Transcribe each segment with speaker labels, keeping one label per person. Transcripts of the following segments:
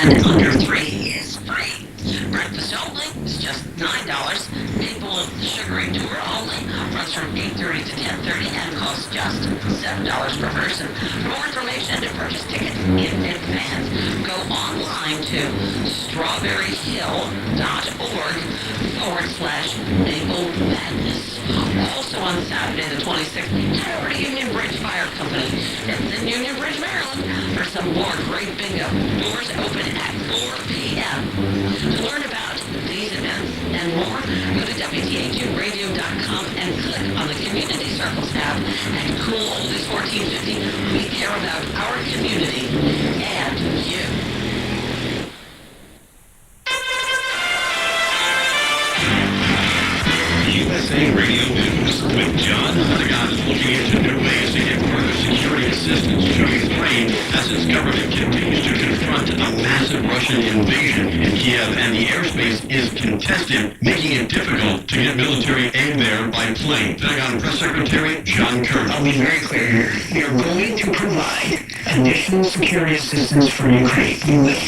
Speaker 1: and under 3 is free. Breakfast only is just $9. Maple Sugary Tour only runs from 8:30 to 10:30 and costs just $7 per person. For more information and to purchase tickets in advance, go online to strawberryhill.org/Maple Madness. Also on Saturday the 26th, head over to Union Bridge Fire Company. It's in Union Bridge, Maryland, for some more great bingo. Doors open at 4 p.m. To learn about these events and more, go to WTAQradio.com and click on the Community Circles tab. And Cool Oldies 1450, we care about our community and you.
Speaker 2: USA Radio News with John Hunnigan is looking into new ways to get further security assistance to Ukraine as its government continues to confront a massive Russian invasion in Kiev, and the airspace is contested, making it difficult to get military aid there by plane. Pentagon Press Secretary John Kirby.
Speaker 3: I'll be very clear here. We are going to provide additional security assistance for Ukraine. We will.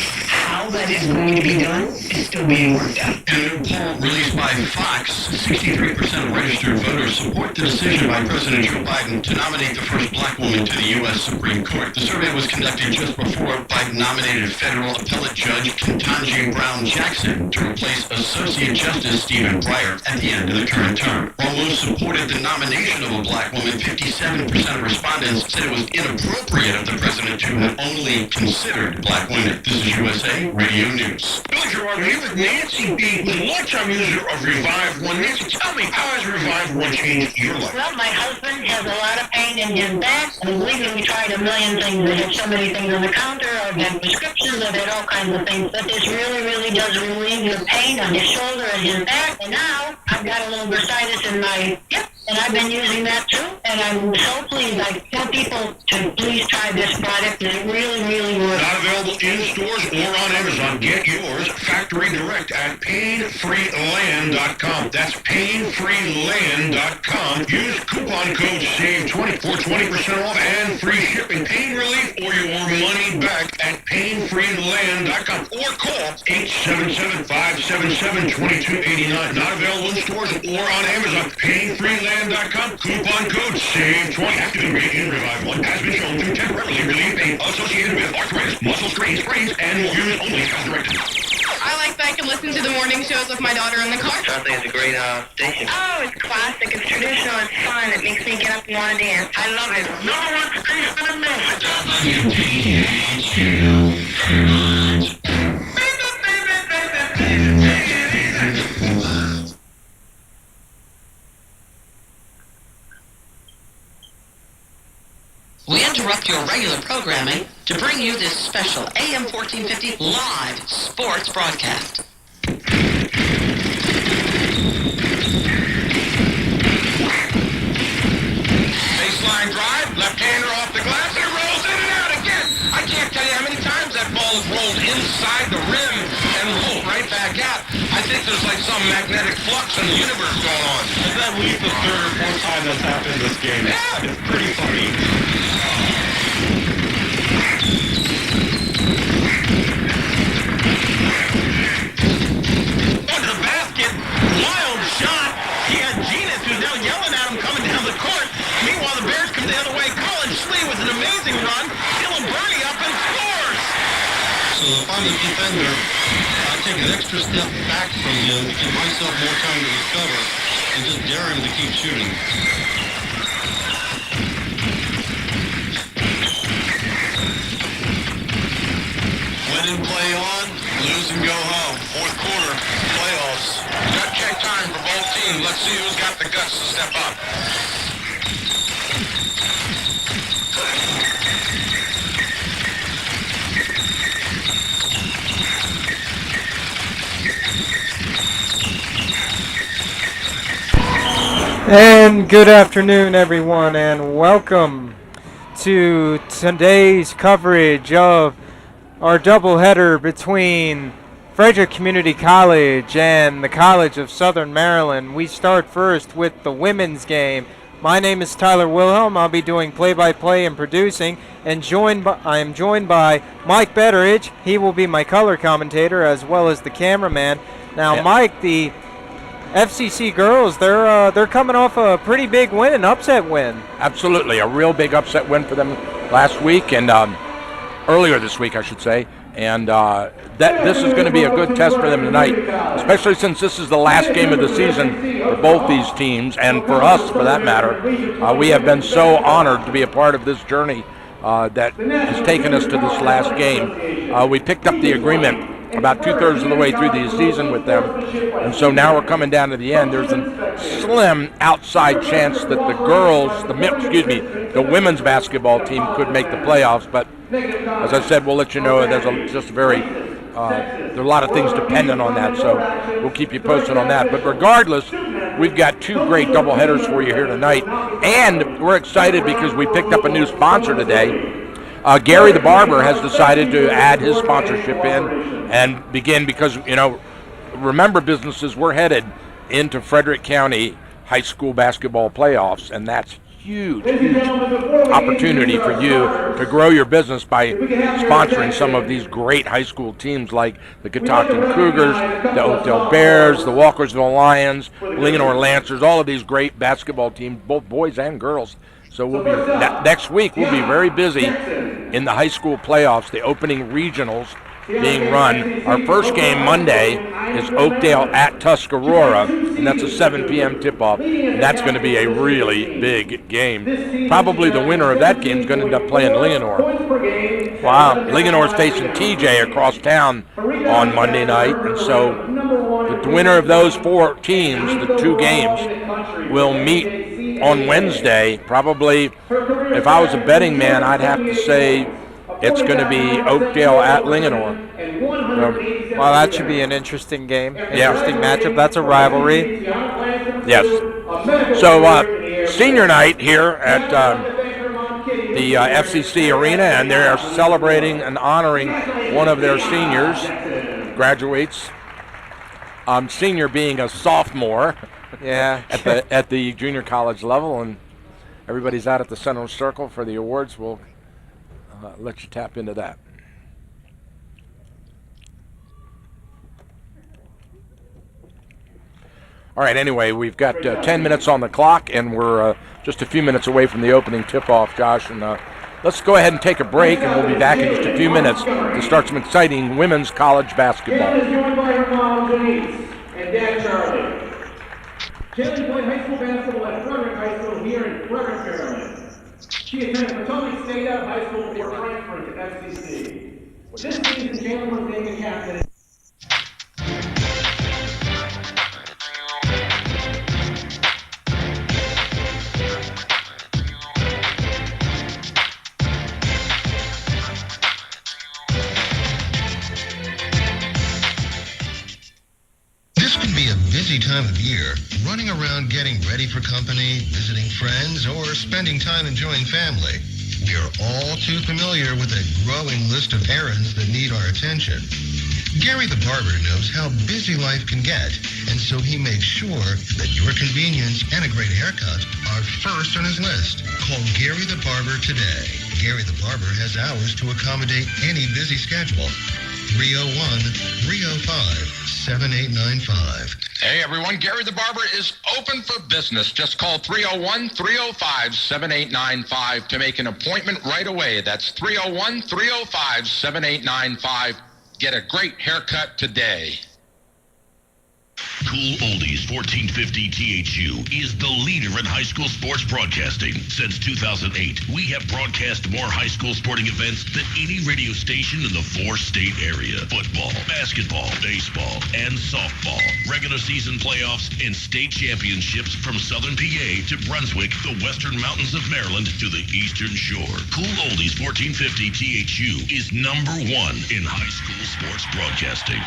Speaker 3: How that is going to be done is still being worked out.
Speaker 2: In a new poll released by Fox, 63% of registered voters support the decision by President Joe Biden to nominate the first black woman to the U.S. Supreme Court. The survey was conducted just before Biden nominated federal appellate judge Ketanji Brown Jackson to replace Associate Justice Stephen Breyer at the end of the current term. While most supported the nomination of a black woman, 57% of respondents said it was inappropriate of the president to have only considered black women. This is USA Radio News.
Speaker 4: Billy Gerard, are you with Nancy B., the longtime user of Revive One? Nancy, tell me, how has Revive One changed your life?
Speaker 5: Well, my husband has a lot of pain in his back, and believe me, we tried a million things. We had so many things on the counter, I've had prescriptions, I've had all kinds of things, but this really, really does relieve the pain on his shoulder and his back, and now I've got a little bursitis in my hip, and I've been using that too, and I'm so pleased. I tell people to please try this product, and it really, really works.
Speaker 4: Not available in stores or on Amazon. Get yours factory direct at painfreeland.com. That's painfreeland.com. Use coupon code SAVE20 for 20% off and free shipping. Pain relief or your money back at painfreeland.com or call 877-577-2289. Not available in stores or on Amazon. Painfreeland.com. Coupon code SAVE20. Active ingredient in Revive One has been shown to temporarily relieve pain associated with arthritis, muscle strains, sprains, and more. Use only as directed.
Speaker 6: I like that I can listen to the morning shows with my daughter in the car.
Speaker 7: I think it's a great station.
Speaker 5: Oh, it's classic, it's traditional, it's fun, it makes me get up and want to dance. I love it.
Speaker 4: No one station in America.
Speaker 1: We interrupt your regular programming to bring you this special AM 1450 live sports broadcast.
Speaker 4: Baseline drive, left-hander off the glass, and it rolls in and out again. I can't tell you how many times that ball has rolled inside the rim and rolled right back out. I think there's like some magnetic flux in the universe going on.
Speaker 8: Is that at least the third or fourth time that's happened this game?
Speaker 4: Yeah.
Speaker 8: It's pretty funny.
Speaker 4: Under the basket, wild shot. He had Genius, who's now yelling at him coming down the court. Meanwhile, the Bears come the other way. Colin Schlee with an amazing run. Dylan Burney up and scores.
Speaker 2: So if I'm the defender, I take an extra step back from him to give myself more time to recover and just dare him to keep shooting. Win and play on, lose and go home. Fourth quarter, playoffs.
Speaker 4: Got check time for both teams. Let's see who's got the guts to step up.
Speaker 9: And good afternoon, everyone, and welcome to today's coverage of our doubleheader between Frederick Community College and the College of Southern Maryland. We start first with the women's game. My name is Tyler Wilhelm. I'll be doing play-by-play and producing, and I am joined by Mike Betteridge. He will be my color commentator as well as the cameraman. Now, Mike, the FCC girls, they're coming off a pretty big win, an upset win.
Speaker 10: Absolutely, a real big upset win for them last week, and earlier this week, I should say. And this is going to be a good test for them tonight, especially since this is the last game of the season for both these teams, and for us, for that matter. We have been so honored to be a part of this journey that has taken us to this last game. We picked up the agreement about 2/3 of the way through the season with them, and so now we're coming down to the end. There's a slim outside chance that the women's basketball team could make the playoffs, but as I said, we'll let you know. There's there are a lot of things dependent on that, so we'll keep you posted on that. But regardless, we've got two great doubleheaders for you here tonight, and we're excited because we picked up a new sponsor today. Gary the Barber has decided to add his sponsorship in and begin because, remember businesses, we're headed into Frederick County high school basketball playoffs, and that's huge opportunity for you to grow your business by sponsoring some of these great high school teams like the Catoctin Cougars, the Oakdale Bears, the Walkersville Lions, Linganore Lancers, all of these great basketball teams, both boys and girls. So next week we'll be very busy in the high school playoffs, the opening regionals being run. Our first game Monday is Oakdale at Tuscarora, and that's a 7 p.m. tip-off, and that's going to be a really big game. Probably the winner of that game is going to end up playing Linganore. Wow. Linganore's facing TJ across town on Monday night, and so the winner of those four teams, the two games, will meet on Wednesday. Probably, if I was a betting man, I'd have to say it's going to be Oakdale at Linganore.
Speaker 9: Well, that should be an interesting game, interesting matchup. That's a rivalry.
Speaker 10: Yes. So, senior night here at the FCC Arena, and they are celebrating and honoring one of their seniors, graduates. Senior being a sophomore.
Speaker 9: Yeah.
Speaker 10: at the junior college level, and everybody's out at the center circle for the awards. We'll let you tap into that. All right, anyway, we've got 10 minutes on the clock, and we're just a few minutes away from the opening tip-off, Josh. And let's go ahead and take a break, and we'll be back in just a few minutes to start some exciting women's college basketball.
Speaker 11: Jen is joined by her mom, Denise, and dad, Charlie. Jen played high school basketball at Frederick High School here in Frederick, Maryland. She attended Potomac State out of high school before transferring to FCC. With this season, Jen was named captain.
Speaker 12: Busy time of year, running around getting ready for company, visiting friends, or spending time enjoying family. We are all too familiar with a growing list of errands that need our attention. Gary the Barber knows how busy life can get, and so he makes sure that your convenience and a great haircut are first on his list. Call Gary the Barber today. Gary the Barber has hours to accommodate any busy schedule. 301-305-7895.
Speaker 4: Hey everyone, Gary the Barber is open for business. Just call 301-305-7895 to make an appointment right away. That's 301-305-7895. Get a great haircut today.
Speaker 13: Cool Oldies 1450 THU is the leader in high school sports broadcasting. Since 2008, we have broadcast more high school sporting events than any radio station in the 4-state area. Football, basketball, baseball, and softball. Regular season playoffs and state championships from Southern PA to Brunswick, the Western Mountains of Maryland to the Eastern Shore. Cool Oldies 1450 THU is #1 in high school sports broadcasting.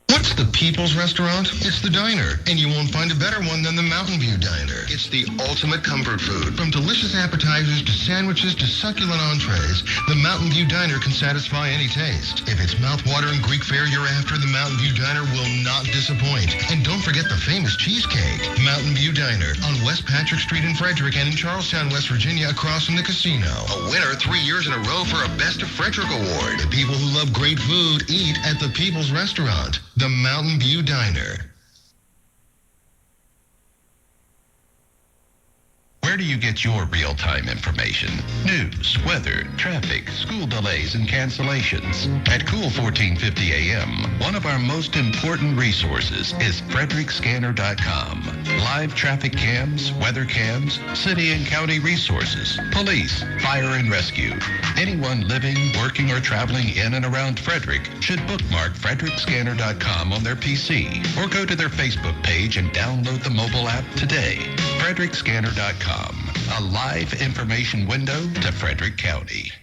Speaker 12: What's It's the People's Restaurant. It's the diner. And you won't find a better one than the Mountain View Diner. It's the ultimate comfort food. From delicious appetizers to sandwiches to succulent entrees, the Mountain View Diner can satisfy any taste. If it's mouth-watering Greek fare you're after, the Mountain View Diner will not disappoint. And don't forget the famous cheesecake. Mountain View Diner on West Patrick Street in Frederick and in Charlestown, West Virginia, across from the casino. A winner 3 years in a row for a Best of Frederick Award. The people who love great food eat at the People's Restaurant, the Mountain View Diner.
Speaker 13: Where do you get your real-time information? News, weather, traffic, school delays, and cancellations. At Cool 1450 AM, one of our most important resources is FrederickScanner.com. Live traffic cams, weather cams, city and county resources, police, fire and rescue. Anyone living, working, or traveling in and around Frederick should bookmark FrederickScanner.com on their PC or go to their Facebook page and download the mobile app today. FrederickScanner.com. A live information window to Frederick County.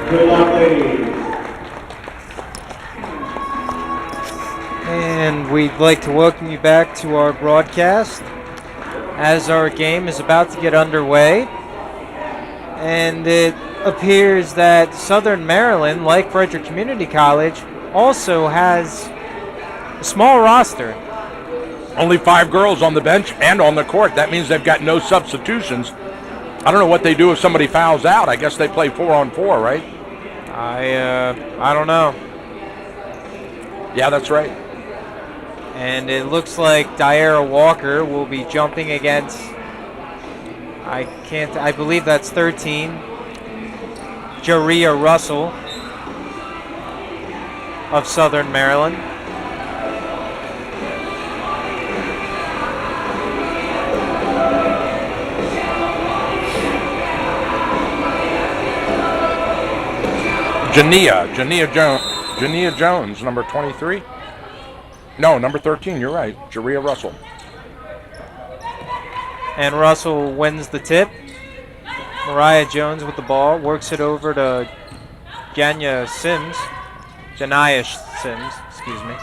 Speaker 11: Good luck, ladies.
Speaker 9: And we'd like to welcome you back to our broadcast as our game is about to get underway. And it appears that Southern Maryland, like Frederick Community College, also has a small roster.
Speaker 10: Only 5 girls on the bench and on the court. That means they've got no substitutions. I don't know what they do if somebody fouls out. I guess they play 4-on-4, right?
Speaker 9: I don't know.
Speaker 10: Yeah, that's right.
Speaker 9: And it looks like Diara Walker will be jumping against, I believe that's 13, Jaria Russell of Southern Maryland. Jania Jones, number 23. No, number 13, you're right. Jaria Russell. And Russell wins the tip. Mariah Jones with the ball, works it over to Jania Sims. Excuse me.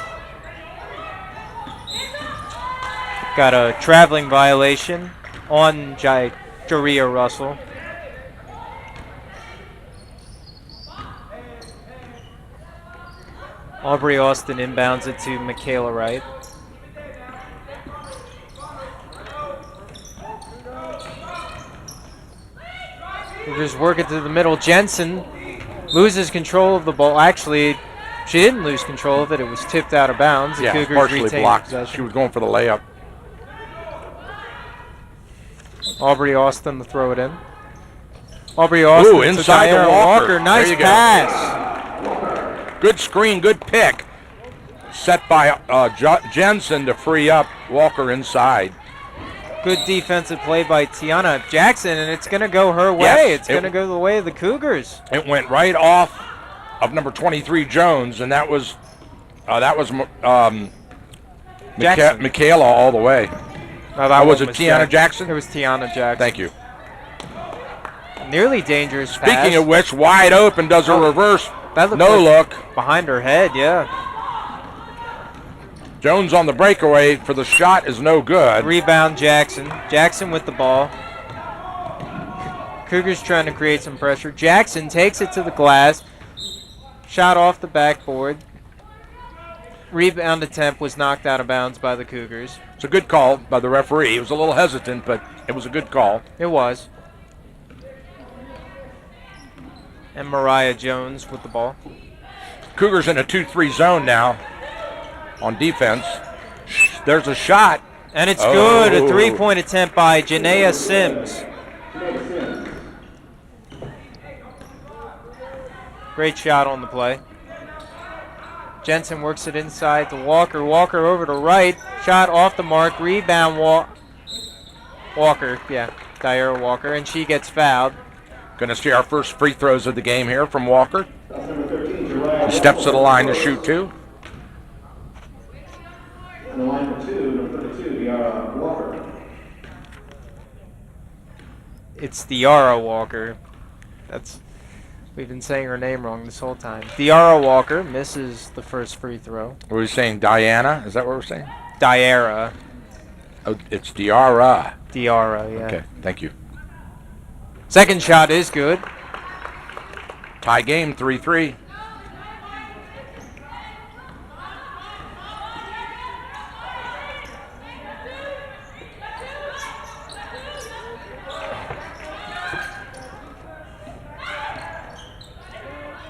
Speaker 9: Got a traveling violation on Jaria Russell. Aubrey Austin inbounds it to Michaela Wright. We'll just work it to the middle. Jensen loses control of the ball. Actually, she didn't lose control of it. It was tipped out of bounds. The Cougars
Speaker 10: partially blocked.
Speaker 9: Possession.
Speaker 10: She was going for the layup.
Speaker 9: Aubrey Austin to throw it in. Aubrey Austin
Speaker 10: inside
Speaker 9: to
Speaker 10: to Walker.
Speaker 9: Nice pass.
Speaker 10: Good screen, good pick. Set by Jensen to free up Walker inside.
Speaker 9: Good defensive play by Tiana Jackson, and it's going to go her way.
Speaker 10: Yes,
Speaker 9: it's going to go the way of the Cougars.
Speaker 10: It went right off of number 23 Jones, and that was Michaela all the way.
Speaker 9: No, that
Speaker 10: was it Tiana Jackson?
Speaker 9: It was Tiana Jackson.
Speaker 10: Thank you.
Speaker 9: Nearly dangerous
Speaker 10: Speaking
Speaker 9: pass.
Speaker 10: of which, wide open, does a reverse.
Speaker 9: That looked
Speaker 10: no
Speaker 9: like
Speaker 10: look.
Speaker 9: Behind her head, yeah.
Speaker 10: Jones on the breakaway for the shot is no good.
Speaker 9: Rebound Jackson. Jackson with the ball. Cougars trying to create some pressure. Jackson takes it to the glass. Shot off the backboard. Rebound attempt was knocked out of bounds by the Cougars.
Speaker 10: It's a good call by the referee. He was a little hesitant, but it was a good call.
Speaker 9: It was. And Mariah Jones with the ball.
Speaker 10: Cougars in a 2-3 zone now on defense. There's a shot.
Speaker 9: And it's good. A three-point attempt by Janaea Sims. Great shot on the play. Jensen works it inside to Walker. Walker over to right. Shot off the mark. Rebound Walker. Yeah, Diara Walker. And she gets fouled.
Speaker 10: Going to see our first free throws of the game here from Walker. He steps to the line to shoot two.
Speaker 11: On the line for two, number 32, Walker.
Speaker 9: It's Diara Walker. We've been saying her name wrong this whole time. Diara Walker misses the first free throw.
Speaker 10: Were we saying Diana? Is that what we're saying?
Speaker 9: Diara.
Speaker 10: Oh, it's Diara.
Speaker 9: Diara, yeah.
Speaker 10: Okay, thank you.
Speaker 9: Second shot is good.
Speaker 10: Tie game, 3-3.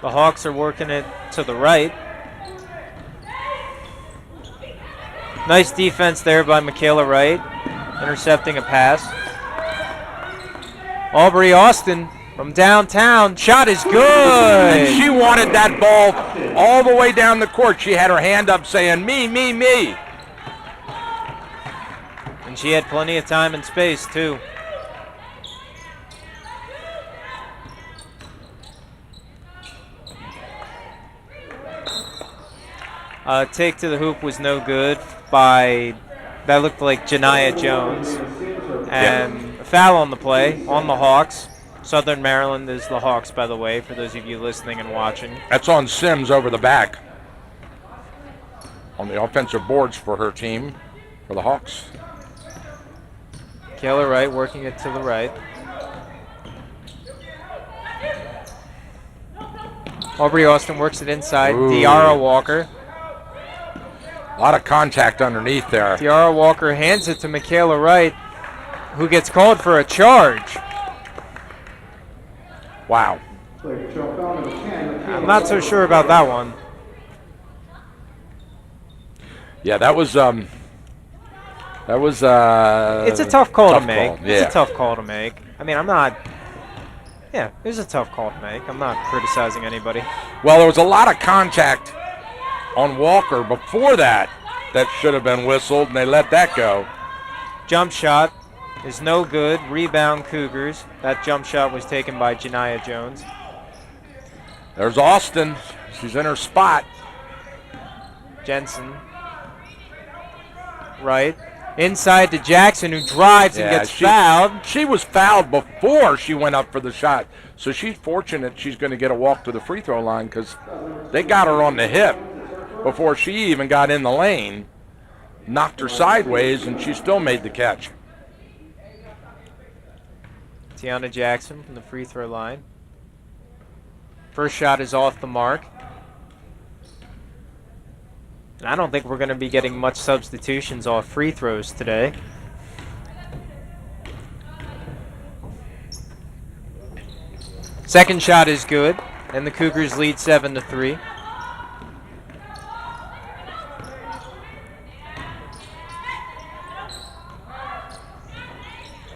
Speaker 9: The Hawks are working it to the right. Nice defense there by Michaela Wright, intercepting a pass. Aubrey Austin from downtown. Shot is good.
Speaker 10: And she wanted that ball all the way down the court. She had her hand up saying, me, me, me.
Speaker 9: And she had plenty of time and space, too. Take to the hoop was no good by, that looked like Janiah Jones. And a foul on the play on the Hawks. Southern Maryland is the Hawks, by the way, for those of you listening and watching.
Speaker 10: That's on Sims over the back. On the offensive boards for her team, for the Hawks.
Speaker 9: Kayla Wright working it to the right. Aubrey Austin works it inside.
Speaker 10: Ooh.
Speaker 9: Diara Walker.
Speaker 10: A lot of contact underneath there.
Speaker 9: Diara Walker hands it to Michaela Wright, who gets called for a charge.
Speaker 10: Wow.
Speaker 9: I'm not so sure about that one.
Speaker 10: Yeah, that was
Speaker 9: it's a tough call to make.
Speaker 10: Yeah.
Speaker 9: It's a tough call to make. I mean, yeah, it was a tough call to make. I'm not criticizing anybody.
Speaker 10: Well, there was a lot of contact on Walker before that should have been whistled, and they let that go.
Speaker 9: Jump shot is no good. Rebound Cougars. That jump shot was taken by Janiah Jones.
Speaker 10: There's Austin. She's in her spot.
Speaker 9: Jensen. Right. Inside to Jackson, who drives and gets fouled.
Speaker 10: She was fouled before she went up for the shot. So she's fortunate she's going to get a walk to the free throw line because they got her on the hip before she even got in the lane. Knocked her sideways, and she still made the catch.
Speaker 9: Tiana Jackson from the free throw line. First shot is off the mark. And I don't think we're going to be getting much substitutions off free throws today. Second shot is good, and the Cougars lead 7-3.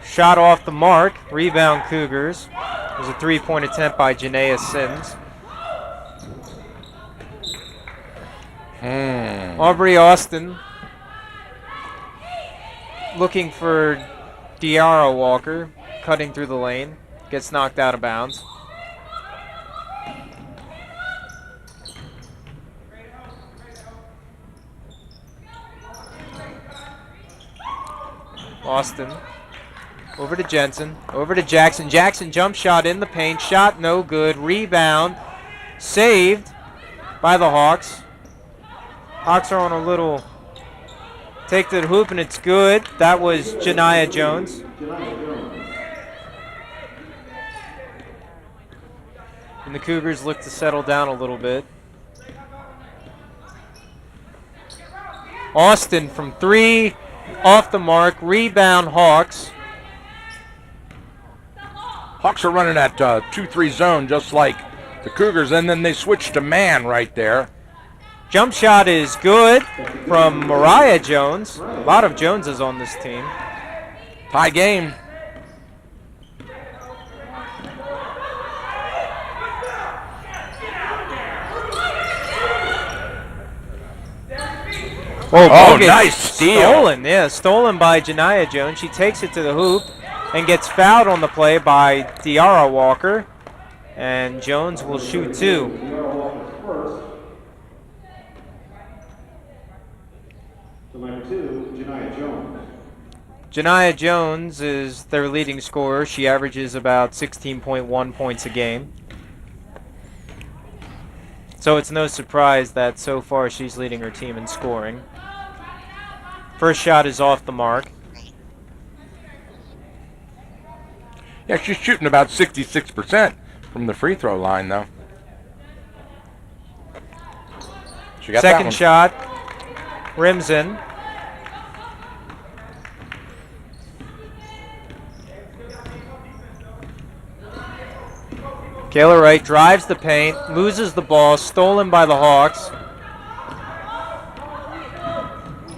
Speaker 9: Shot off the mark. Rebound Cougars. It was a three-point attempt by Janaea Sims. Aubrey Austin looking for Diara Walker, cutting through the lane. Gets knocked out of bounds. Austin. Over to Jensen. Over to Jackson. Jackson jump shot in the paint. Shot no good. Rebound. Saved by the Hawks. Hawks are on a little Take to the hoop, and it's good. That was Janiyah Jones. And the Cougars look to settle down a little bit. Austin from 3, off the mark, rebound Hawks.
Speaker 10: Hawks are running that 2-3 zone just like the Cougars, and then they switch to man right there.
Speaker 9: Jump shot is good from Mariah Jones. A lot of Joneses on this team.
Speaker 10: Tie game.
Speaker 9: Oh,
Speaker 10: nice steal.
Speaker 9: Stolen by Janiyah Jones. She takes it to the hoop and gets fouled on the play by Tiara Walker. And Jones will shoot 2. Janiyah Jones is their leading scorer. She averages about 16.1 points a game. So it's no surprise that so far she's leading her team in scoring. First shot is off the mark.
Speaker 10: Yeah, she's shooting about 66% from the free throw line, though. She got
Speaker 9: Second shot, rims in. Kayla Wright drives the paint, loses the ball, stolen by the Hawks.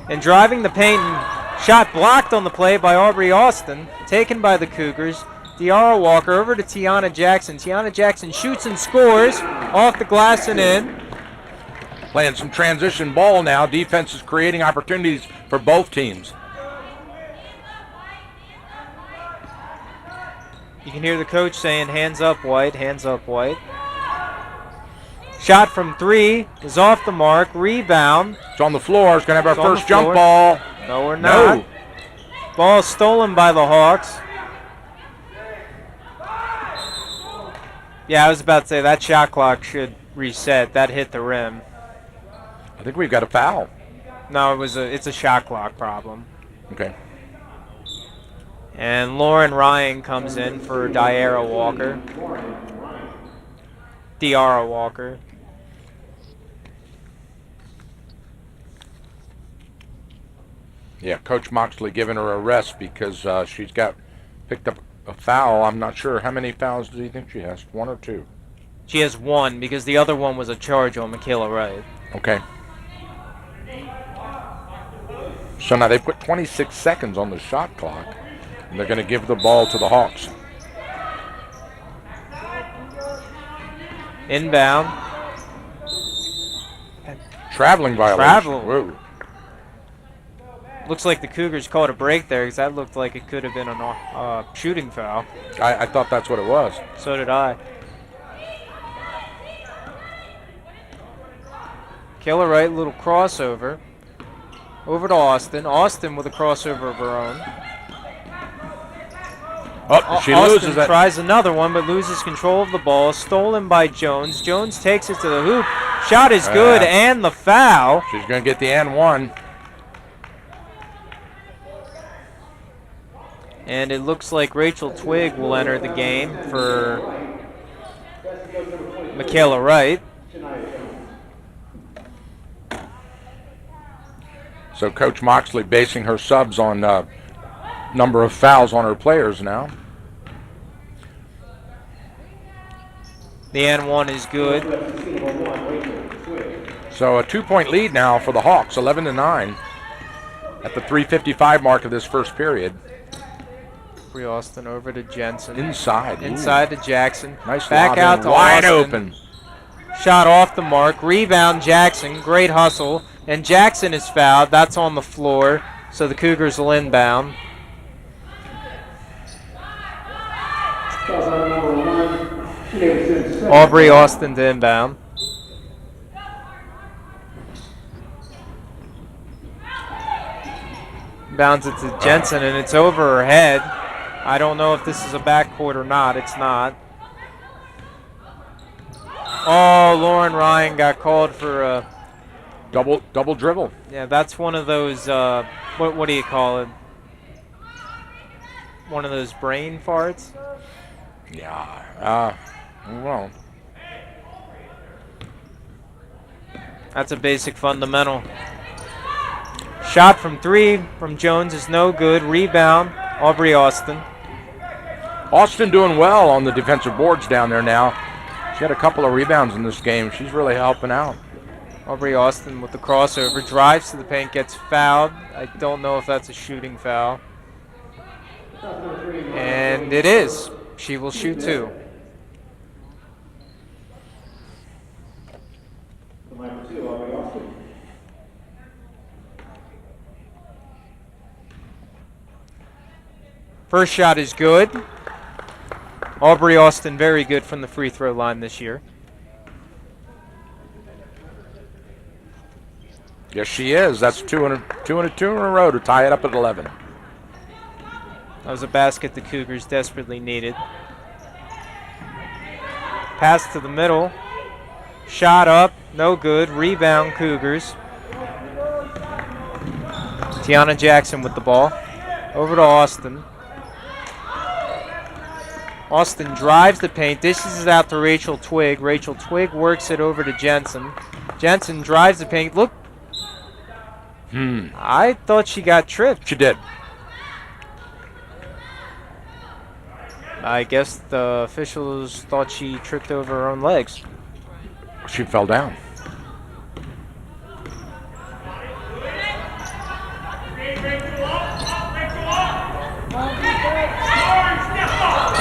Speaker 9: And driving the paint, and shot blocked on the play by Aubrey Austin, taken by the Cougars. Tiara Walker over to Tiana Jackson. Tiana Jackson shoots and scores off the glass and in.
Speaker 10: Playing some transition ball now. Defense is creating opportunities for both teams.
Speaker 9: You can hear the coach saying, hands up, White, hands up, White. Shot from 3 is off the mark. Rebound.
Speaker 10: It's on the floor. It's going to have our first jump ball.
Speaker 9: No, we're not.
Speaker 10: No.
Speaker 9: Ball stolen by the Hawks. Yeah, I was about to say that shot clock should reset. That hit the rim.
Speaker 10: I think we've got a foul.
Speaker 9: No, it's a shot clock problem.
Speaker 10: Okay.
Speaker 9: And Lauren Ryan comes in for Tiara Walker. Tiara Walker.
Speaker 10: Yeah, Coach Moxley giving her a rest because she's got picked up a foul. I'm not sure. How many fouls do you think she has? 1 or 2?
Speaker 9: She has 1 because the other one was a charge on Michaela Wright.
Speaker 10: Okay. So now they've put 26 seconds on the shot clock, and they're going to give the ball to the Hawks.
Speaker 9: Inbound.
Speaker 10: Traveling violation. Whoa.
Speaker 9: Looks like the Cougars called a break there because that looked like it could have been a shooting foul.
Speaker 10: I thought that's what it was.
Speaker 9: So did I. Kayla Wright, little crossover. Over to Austin. Austin with a crossover of her own.
Speaker 10: Oh, she
Speaker 9: Austin
Speaker 10: loses that.
Speaker 9: Tries another one, but loses control of the ball. Stolen by Jones. Jones takes it to the hoop. Shot is good, and the foul.
Speaker 10: She's going to get the and one.
Speaker 9: And it looks like Rachel Twigg will enter the game for Michaela Wright.
Speaker 10: So Coach Moxley basing her subs on number of fouls on her players now.
Speaker 9: The and one is good.
Speaker 10: So a 2-point lead now for the Hawks, 11-9 at the 3:55 mark of this first period.
Speaker 9: Free Austin over to Jensen.
Speaker 10: Inside.
Speaker 9: Inside to Jackson.
Speaker 10: Nice
Speaker 9: back
Speaker 10: lob
Speaker 9: out
Speaker 10: in,
Speaker 9: to
Speaker 10: wide
Speaker 9: Austin.
Speaker 10: open.
Speaker 9: Shot off the mark. Rebound Jackson. Great hustle. And Jackson is fouled. That's on the floor. So the Cougars will inbound. Aubrey Austin to inbound. Bounds it to Jensen, and it's over her head. I don't know if this is a backcourt or not. It's not. Oh, Lauren Ryan got called for a
Speaker 10: Double dribble.
Speaker 9: Yeah, that's one of those, what do you call it? One of those brain farts?
Speaker 10: Yeah. Well.
Speaker 9: That's a basic fundamental. Shot from 3 from Jones is no good. Rebound, Aubrey Austin.
Speaker 10: Austin doing well on the defensive boards down there now. She had a couple of rebounds in this game. She's really helping out.
Speaker 9: Aubrey Austin with the crossover. Drives to the paint, gets fouled. I don't know if that's a shooting foul. And it is. She will shoot 2. First shot is good. Aubrey Austin very good from the free throw line this year.
Speaker 10: Yes, she is. That's 2 in a row to tie it up at 11.
Speaker 9: That was a basket the Cougars desperately needed. Pass to the middle. Shot up, no good. Rebound, Cougars. Tiana Jackson with the ball. Over to Austin. Austin drives the paint, dishes it out to Rachel Twig. Rachel Twig works it over to Jensen. Jensen drives the paint. Look. I thought she got tripped.
Speaker 10: She did.
Speaker 9: I guess the officials thought she tripped over her own legs.
Speaker 10: She fell down.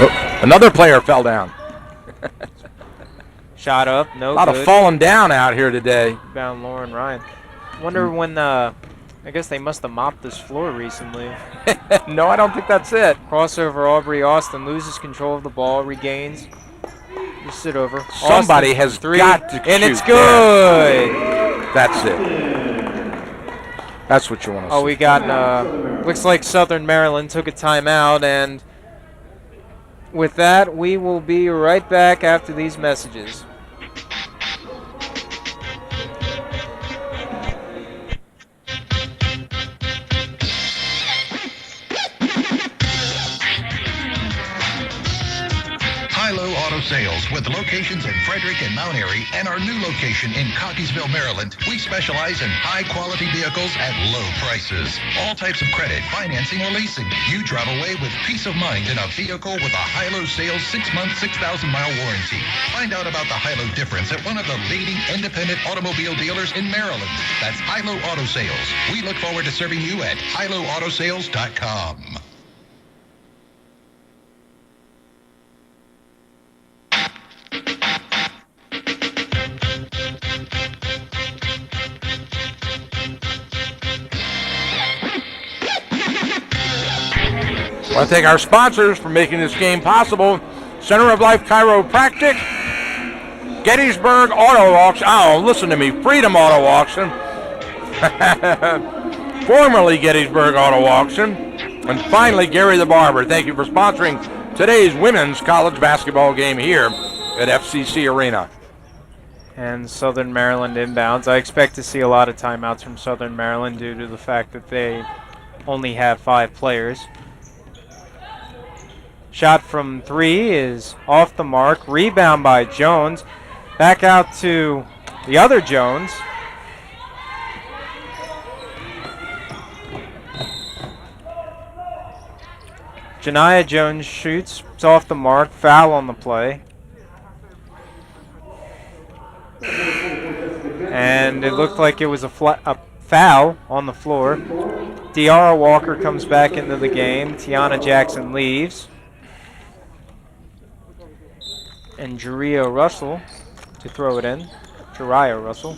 Speaker 10: Oh, another player fell down.
Speaker 9: Shot up, no good.
Speaker 10: A lot of falling down out here today.
Speaker 9: Bound Lauren Ryan. Wonder when I guess they must have mopped this floor recently.
Speaker 10: No, I don't think that's it.
Speaker 9: Crossover, Aubrey Austin loses control of the ball, regains. Just sit over.
Speaker 10: Somebody
Speaker 9: Austin,
Speaker 10: has
Speaker 9: 3,
Speaker 10: got to
Speaker 9: and
Speaker 10: shoot
Speaker 9: it's good.
Speaker 10: There. That's it. That's what you want to see.
Speaker 9: Oh, we got, looks like Southern Maryland took a timeout, and with that, we will be right back after these messages.
Speaker 12: High-Low Auto Sales, with locations in Frederick and Mount Airy and our new location in Cockeysville, Maryland. We specialize in high-quality vehicles at low prices. All types of credit, financing, or leasing. You drive away with peace of mind in a vehicle with a High-Low Sales 6-month, 6,000-mile warranty. Find out about the High-Low difference at one of the leading independent automobile dealers in Maryland. That's High-Low Auto Sales. We look forward to serving you at highlowAutoSales.com.
Speaker 10: I want to thank our sponsors for making this game possible. Center of Life Chiropractic, Gettysburg Auto Auction. Oh, listen to me. Freedom Auto Auction. Formerly Gettysburg Auto Auction. And finally, Gary the Barber. Thank you for sponsoring today's women's college basketball game here at FCC Arena.
Speaker 9: And Southern Maryland inbounds. I expect to see a lot of timeouts from Southern Maryland due to the fact that they only have 5 players. Shot from 3 is off the mark. Rebound by Jones. Back out to the other Jones. Janiyah Jones shoots. It's off the mark. Foul on the play. And it looked like it was a foul on the floor. De'Ara Walker comes back into the game. Tiana Jackson leaves. And Jariah Russell to throw it in. Jariah Russell.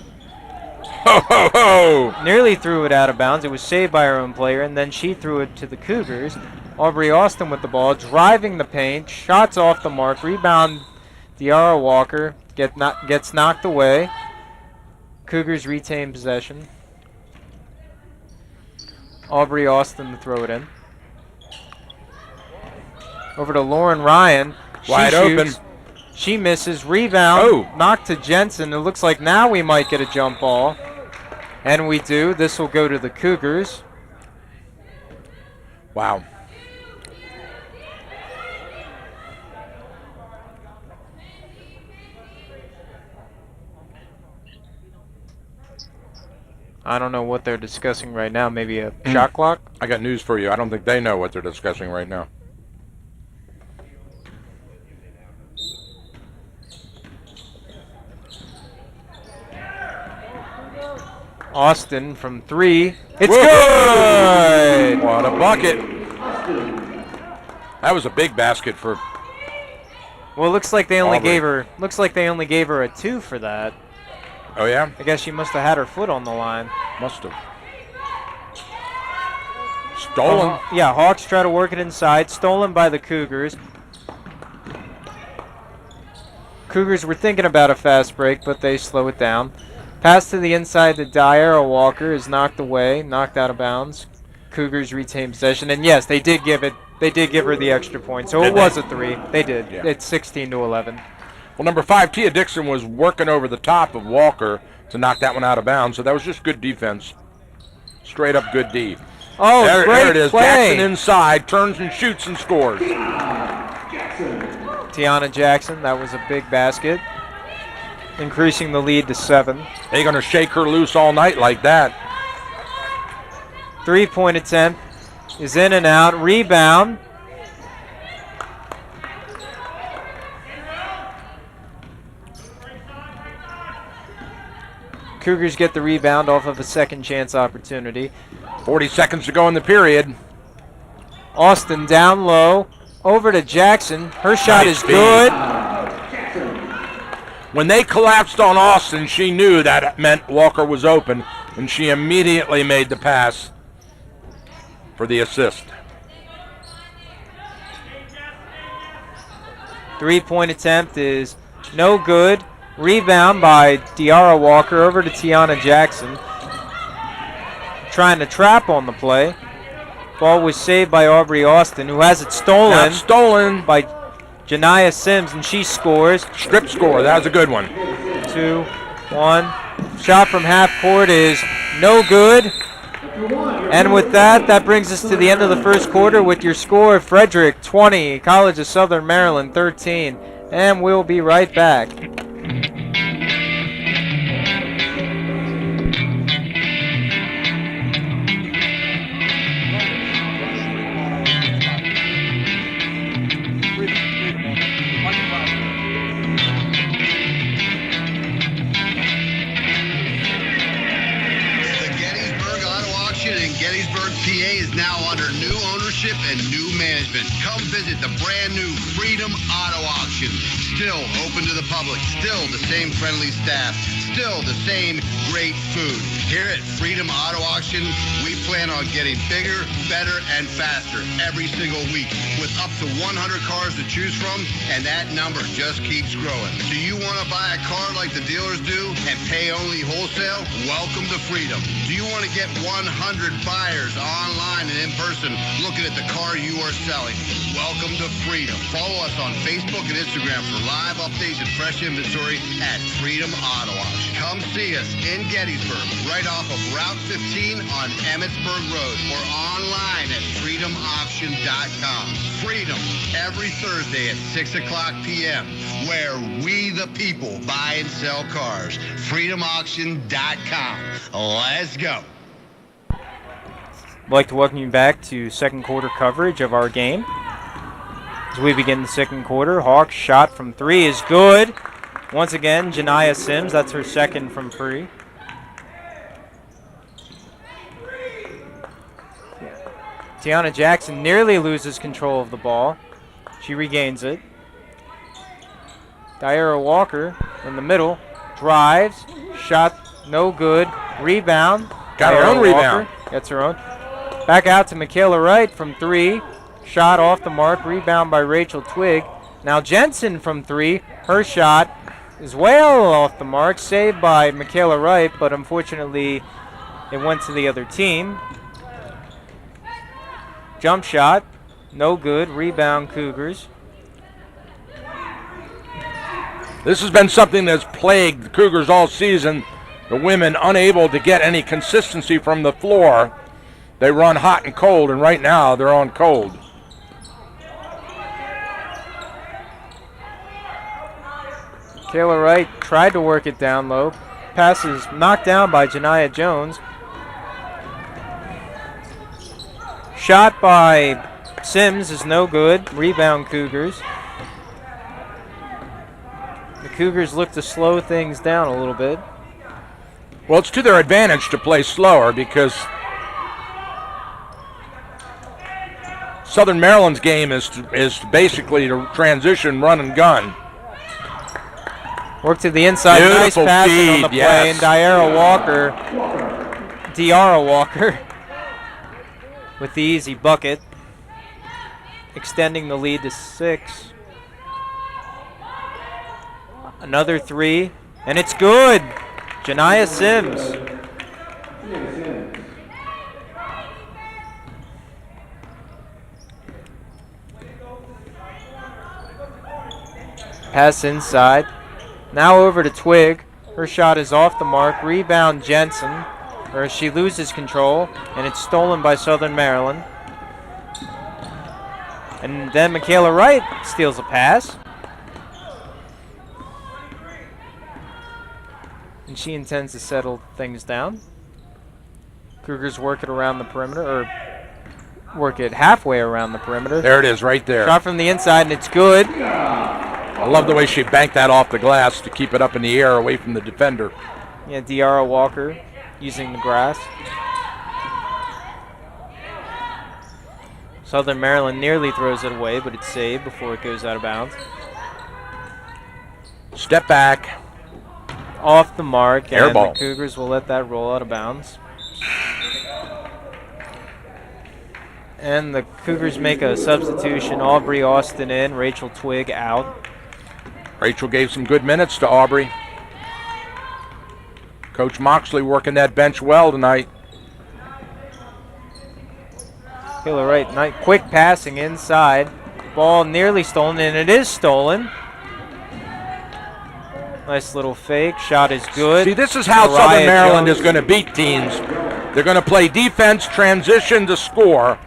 Speaker 10: Ho, ho, ho!
Speaker 9: Nearly threw it out of bounds. It was saved by her own player, and then she threw it to the Cougars. Aubrey Austin with the ball, driving the paint. Shots off the mark. Rebound, De'Ara Walker gets knocked away. Cougars retain possession. Aubrey Austin to throw it in. Over to Lauren Ryan.
Speaker 10: Wide open.
Speaker 9: She misses. Rebound. Knocked to Jensen. It looks like now we might get a jump ball. And we do. This will go to the Cougars.
Speaker 10: Wow.
Speaker 9: I don't know what they're discussing right now. Maybe a shot clock?
Speaker 10: I got news for you. I don't think they know what they're discussing right now.
Speaker 9: Austin from 3. It's
Speaker 10: Whoa!
Speaker 9: good!
Speaker 10: What a bucket. That was a big basket for...
Speaker 9: Well, it looks like they only
Speaker 10: Aubrey.
Speaker 9: gave her. Looks like they only gave her a 2 for that.
Speaker 10: Oh yeah?
Speaker 9: I guess she must have had her foot on the line.
Speaker 10: Must have. Stolen.
Speaker 9: Yeah, Hawks try to work it inside. Stolen by the Cougars. Cougars were thinking about a fast break, but they slow it down. Pass to the inside to Dyer. A Walker is knocked away, knocked out of bounds. Cougars retain possession, and yes, they did give it. They did give her the extra point, so it was a 3. They did.
Speaker 10: Yeah.
Speaker 9: It's 16-11.
Speaker 10: Well, number 5, Tia Dixon, was working over the top of Walker to knock that one out of bounds, so that was just good defense. Straight up good D.
Speaker 9: Oh,
Speaker 10: there
Speaker 9: great
Speaker 10: it is.
Speaker 9: play.
Speaker 10: Jackson inside, turns and shoots and scores.
Speaker 9: Tiana Jackson, that was a big basket, increasing the lead to 7.
Speaker 10: They're going to shake her loose all night like that.
Speaker 9: 3-point attempt is in and out. Rebound. Cougars get the rebound off of a second chance opportunity.
Speaker 10: 40 seconds to go in the period.
Speaker 9: Austin down low. Over to Jackson. Her shot
Speaker 10: Nice
Speaker 9: is
Speaker 10: feed.
Speaker 9: good.
Speaker 10: When they collapsed on Austin, she knew that meant Walker was open, and she immediately made the pass for the assist.
Speaker 9: 3-point attempt is no good. Rebound by De'Ara Walker over to Tiana Jackson. Trying to trap on the play. Ball was saved by Aubrey Austin, who has it stolen.
Speaker 10: Not stolen
Speaker 9: by Janiyah Sims, and she scores.
Speaker 10: Strip score. That was a good one.
Speaker 9: 2, 1. Shot from half court is no good. And with that, that brings us to the end of the first quarter with your score: Frederick 20, College of Southern Maryland 13. And we'll be right back.
Speaker 12: And new management. Come visit the brand new Freedom Auto Auction. Still open to the public. Still the same friendly staff. Still the same great food. Here at Freedom Auto Auction, we plan on getting bigger, better, and faster every single week with up to 100 cars to choose from, and that number just keeps growing. Do you want to buy a car like the dealers do and pay only wholesale? Welcome to Freedom. Do you want to get 100 buyers online and in person looking at the car you are selling? Welcome to Freedom. Follow us on Facebook and Instagram for live updates and fresh inventory at Freedom Auto Auction. Come see us in Gettysburg, right off of Route 15 on Emmitsburg Road, or online at freedomauction.com. Freedom, every Thursday at 6 o'clock p.m., where we the people buy and sell cars. freedomauction.com. Let's go.
Speaker 9: I'd like to welcome you back to second quarter coverage of our game. As we begin the second quarter, Hawks shot from 3 is good. Once again, Janiyah Sims, that's her second from free. Tiana Jackson nearly loses control of the ball. She regains it. Dyer Walker in the middle, drives, shot no good, rebound.
Speaker 10: Got her own rebound.
Speaker 9: Gets her own. Back out to Michaela Wright from 3. Shot off the mark, rebound by Rachel Twig. Now Jensen from 3. Her shot is well off the mark, saved by Michaela Wright, but unfortunately it went to the other team. Jump shot, no good. Rebound Cougars.
Speaker 10: This has been something that's plagued the Cougars all season. The women unable to get any consistency from the floor. They run hot and cold, and right now they're on cold.
Speaker 9: Kayla Wright tried to work it down low. Pass is knocked down by Janiyah Jones. Shot by Sims is no good. Rebound Cougars. The Cougars look to slow things down a little bit.
Speaker 10: Well, it's to their advantage to play slower because Southern Maryland's game is basically to transition, run, and gun.
Speaker 9: Work to the inside.
Speaker 10: Beautiful
Speaker 9: nice passing
Speaker 10: feed,
Speaker 9: on the play.
Speaker 10: yes.
Speaker 9: And Diarra Walker with the easy bucket, extending the lead to 6. Another 3, and it's good. Janiyah Sims. Pass inside. Now over to Twig. Her shot is off the mark. Rebound Jensen. Or she loses control, and it's stolen by Southern Maryland. And then Michaela Wright steals a pass. And she intends to settle things down. Cougars work it around the perimeter, or work it halfway around the perimeter.
Speaker 10: There it is, right there.
Speaker 9: Shot from the inside, and it's good.
Speaker 10: I love the way she banked that off the glass to keep it up in the air away from the defender.
Speaker 9: Yeah, Diarra Walker using the grass. Southern Maryland nearly throws it away, but it's saved before it goes out of bounds.
Speaker 10: Step back.
Speaker 9: Off the mark,
Speaker 10: Air
Speaker 9: and
Speaker 10: ball.
Speaker 9: the Cougars will let that roll out of bounds. And the Cougars make a substitution. Aubrey Austin in, Rachel Twig out.
Speaker 10: Rachel gave some good minutes to Aubrey. Coach Moxley working that bench well tonight.
Speaker 9: Kayla Wright, quick passing inside. Ball nearly stolen, and it is stolen. Nice little fake. Shot is good.
Speaker 10: See, this is how Southern Maryland is going to beat teams. They're going to play defense, transition to score.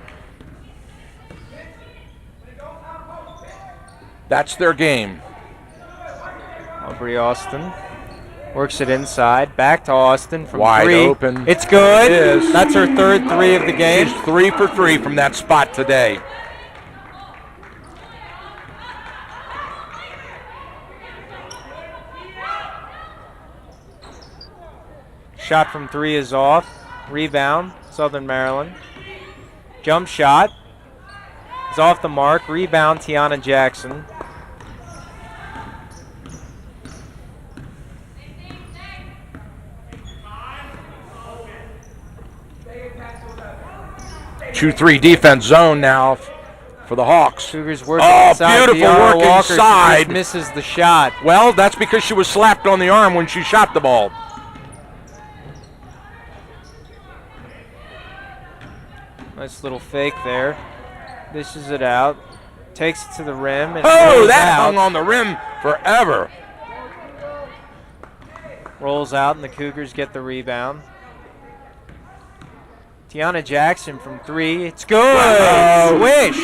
Speaker 10: That's their game.
Speaker 9: Aubrey Austin works it inside. Back to Austin from
Speaker 10: Wide
Speaker 9: 3.
Speaker 10: open.
Speaker 9: It's good.
Speaker 10: It is.
Speaker 9: That's her third 3 of the game.
Speaker 10: She's 3 for 3 from that spot today.
Speaker 9: Shot from 3 is off. Rebound, Southern Maryland. Jump shot is off the mark. Rebound, Tiana Jackson.
Speaker 10: Two-three defense zone now for the Hawks.
Speaker 9: Cougars working inside.
Speaker 10: Beautiful
Speaker 9: Diarra
Speaker 10: work
Speaker 9: Walker
Speaker 10: inside.
Speaker 9: just misses the shot.
Speaker 10: Well, that's because she was slapped on the arm when she shot the ball.
Speaker 9: Nice little fake there. Dishes it out. Takes it to the rim. And
Speaker 10: Oh,
Speaker 9: rolls
Speaker 10: that
Speaker 9: out.
Speaker 10: hung on the rim forever.
Speaker 9: Rolls out, and the Cougars get the rebound. Tiana Jackson from 3. It's good. Swish.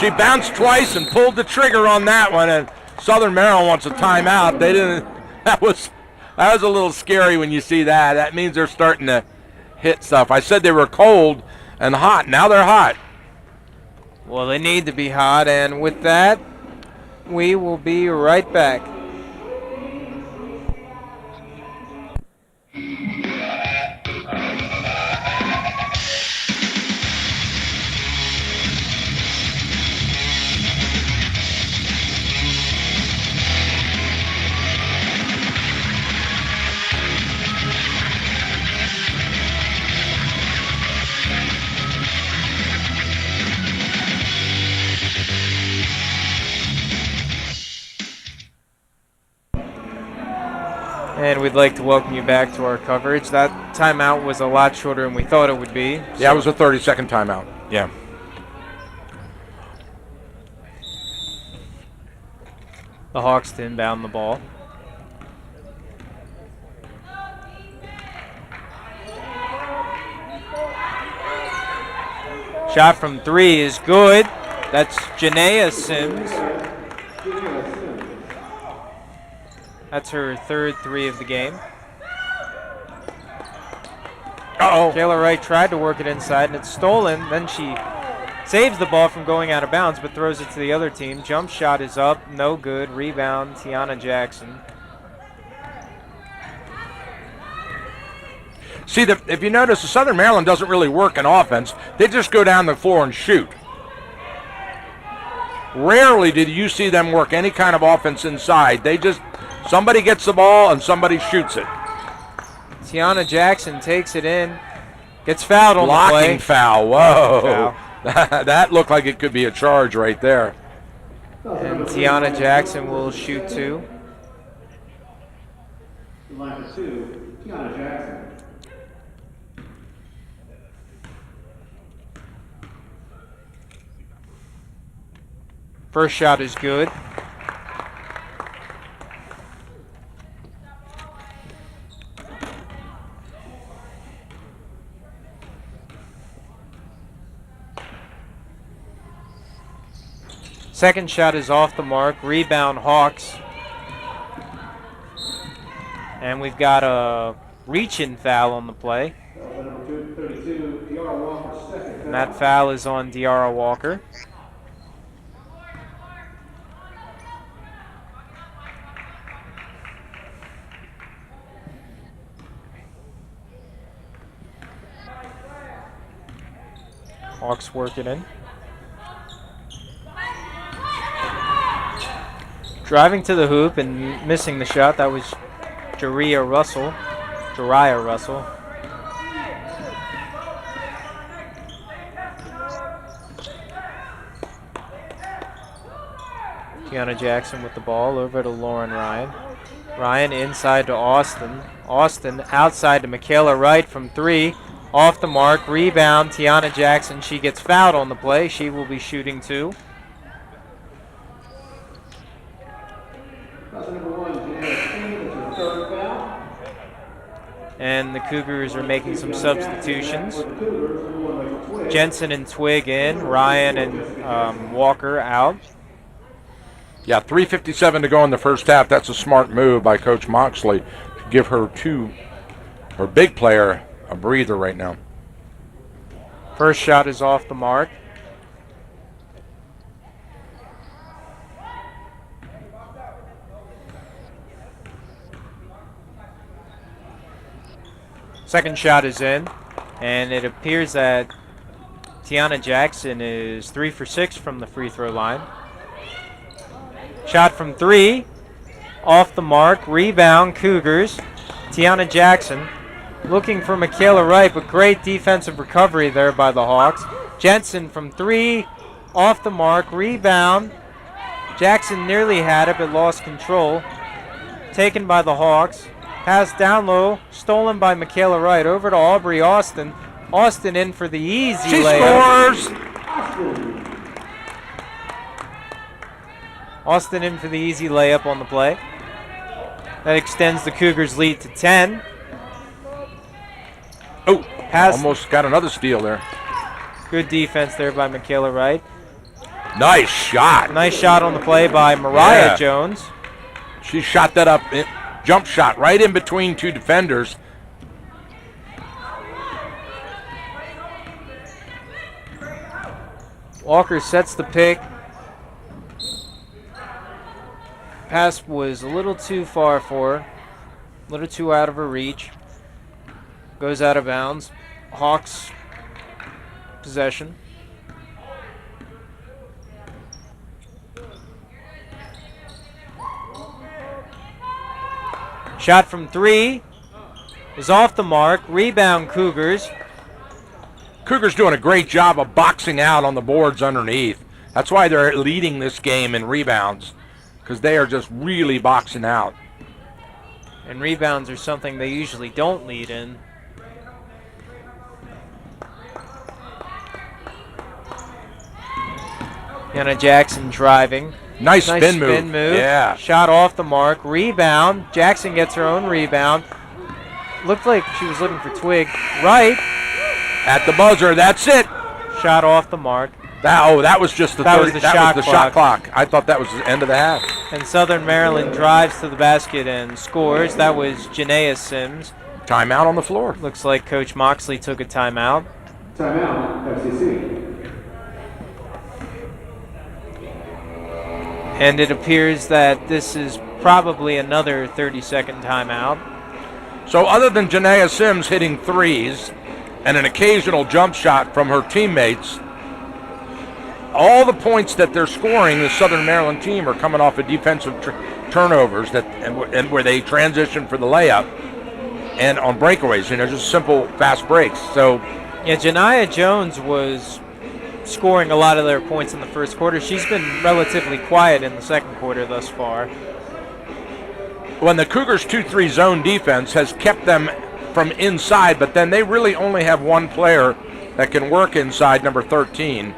Speaker 10: She bounced twice and pulled the trigger on that one, and Southern Maryland wants a timeout. They didn't. That was a little scary when you see that. That means they're starting to hit stuff. I said they were cold and hot. Now they're hot.
Speaker 9: Well, they need to be hot, and with that, we will be right back. And we'd like to welcome you back to our coverage. That timeout was a lot shorter than we thought it would be.
Speaker 10: Yeah, it was a 30-second timeout. Yeah.
Speaker 9: The Hawks to inbound the ball. Shot from 3 is good. That's Janaea Sims. That's her third 3 of the game.
Speaker 10: Uh-oh.
Speaker 9: Kayla Wright tried to work it inside, and it's stolen. Then she saves the ball from going out of bounds, but throws it to the other team. Jump shot is up, no good. Rebound, Tiana Jackson.
Speaker 10: See, if you notice, the Southern Maryland doesn't really work in offense. They just go down the floor and shoot. Rarely did you see them work any kind of offense inside. They just, somebody gets the ball and somebody shoots it.
Speaker 9: Tiana Jackson takes it in, gets fouled on the play.
Speaker 10: Blocking foul, whoa. That looked like it could be a charge right there.
Speaker 9: And Tiana Jackson will shoot 2.
Speaker 11: Line for 2, Tiana Jackson.
Speaker 9: First shot is good. Second shot is off the mark. Rebound Hawks. And we've got a reach-in foul on the play. And that foul is on De'Ara Walker. Hawks work it in. Driving to the hoop and missing the shot. That was Jariah Russell. Tiana Jackson with the ball over to Lauren Ryan. Ryan inside to Austin. Austin outside to Michaela Wright from 3. Off the mark. Rebound. Tiana Jackson. She gets fouled on the play. She will be shooting 2. And the Cougars are making some substitutions. Jensen and Twig in. Ryan and Walker out.
Speaker 10: Yeah, 3:57 to go in the first half. That's a smart move by Coach Moxley to give her big player a breather right now.
Speaker 9: First shot is off the mark. Second shot is in, and it appears that Tiana Jackson is 3 for 6 from the free throw line. Shot from 3, off the mark, rebound, Cougars. Tiana Jackson looking for Michaela Wright, but great defensive recovery there by the Hawks. Jensen from 3, off the mark, rebound. Jackson nearly had it, but lost control. Taken by the Hawks. Pass down low, stolen by Michaela Wright. Over to Aubrey Austin. Austin in for the easy layup.
Speaker 10: She scores!
Speaker 9: Austin in for the easy layup on the play. That extends the Cougars' lead to 10.
Speaker 10: Oh, almost got another steal there.
Speaker 9: Good defense there by Michaela Wright.
Speaker 10: Nice shot.
Speaker 9: Nice shot on the play by Mariah Jones.
Speaker 10: She shot that up, jump shot right in between 2 defenders.
Speaker 9: Walker sets the pick. Pass was a little too far for her. A little too out of her reach. Goes out of bounds. Hawks possession. Shot from 3 is off the mark. Rebound Cougars.
Speaker 10: Cougars doing a great job of boxing out on the boards underneath. That's why they're leading this game in rebounds, because they are just really boxing out.
Speaker 9: And rebounds are something they usually don't lead in. Tiana Jackson driving.
Speaker 10: Nice spin move. Yeah.
Speaker 9: Shot off the mark. Rebound. Jackson gets her own rebound. Looked like she was looking for Twig. Right.
Speaker 10: At the buzzer. That's it.
Speaker 9: Shot off the mark.
Speaker 10: That was just the shot clock. I thought that was the end of the half.
Speaker 9: And Southern Maryland drives to the basket and scores. That was Janaea Sims.
Speaker 10: Timeout on the floor.
Speaker 9: Looks like Coach Moxley took a timeout.
Speaker 11: Timeout, FCC.
Speaker 9: And it appears that this is probably another 30-second timeout.
Speaker 10: So other than Janaea Sims hitting threes and an occasional jump shot from her teammates, all the points that they're scoring, the Southern Maryland team, are coming off of defensive turnovers and where they transition for the layup and on breakaways, just simple, fast breaks. So,
Speaker 9: yeah, Janiah Jones was scoring a lot of their points in the first quarter. She's been relatively quiet in the second quarter thus far.
Speaker 10: When the Cougars' 2-3 zone defense has kept them from inside, but then they really only have one player that can work inside, number 13.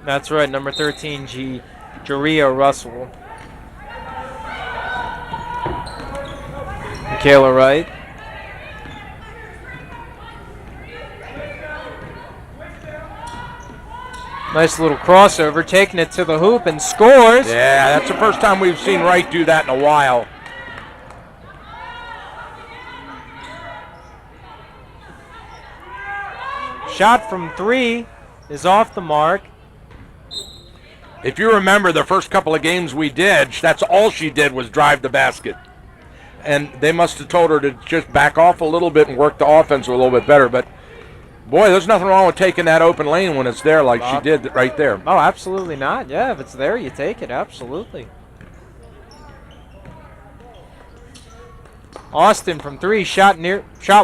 Speaker 9: That's right, number 13, Jaria Russell. Michaela Wright. Nice little crossover, taking it to the hoop and scores.
Speaker 10: Yeah, that's the first time we've seen Wright do that in a while.
Speaker 9: Shot from 3 is off the mark.
Speaker 10: If you remember the first couple of games we did, that's all she did was drive the basket. And they must have told her to just back off a little bit and work the offense a little bit better. But, boy, there's nothing wrong with taking that open lane when it's there like she did right there.
Speaker 9: Oh, absolutely not. Yeah, if it's there, you take it. Absolutely. Austin from 3. Shot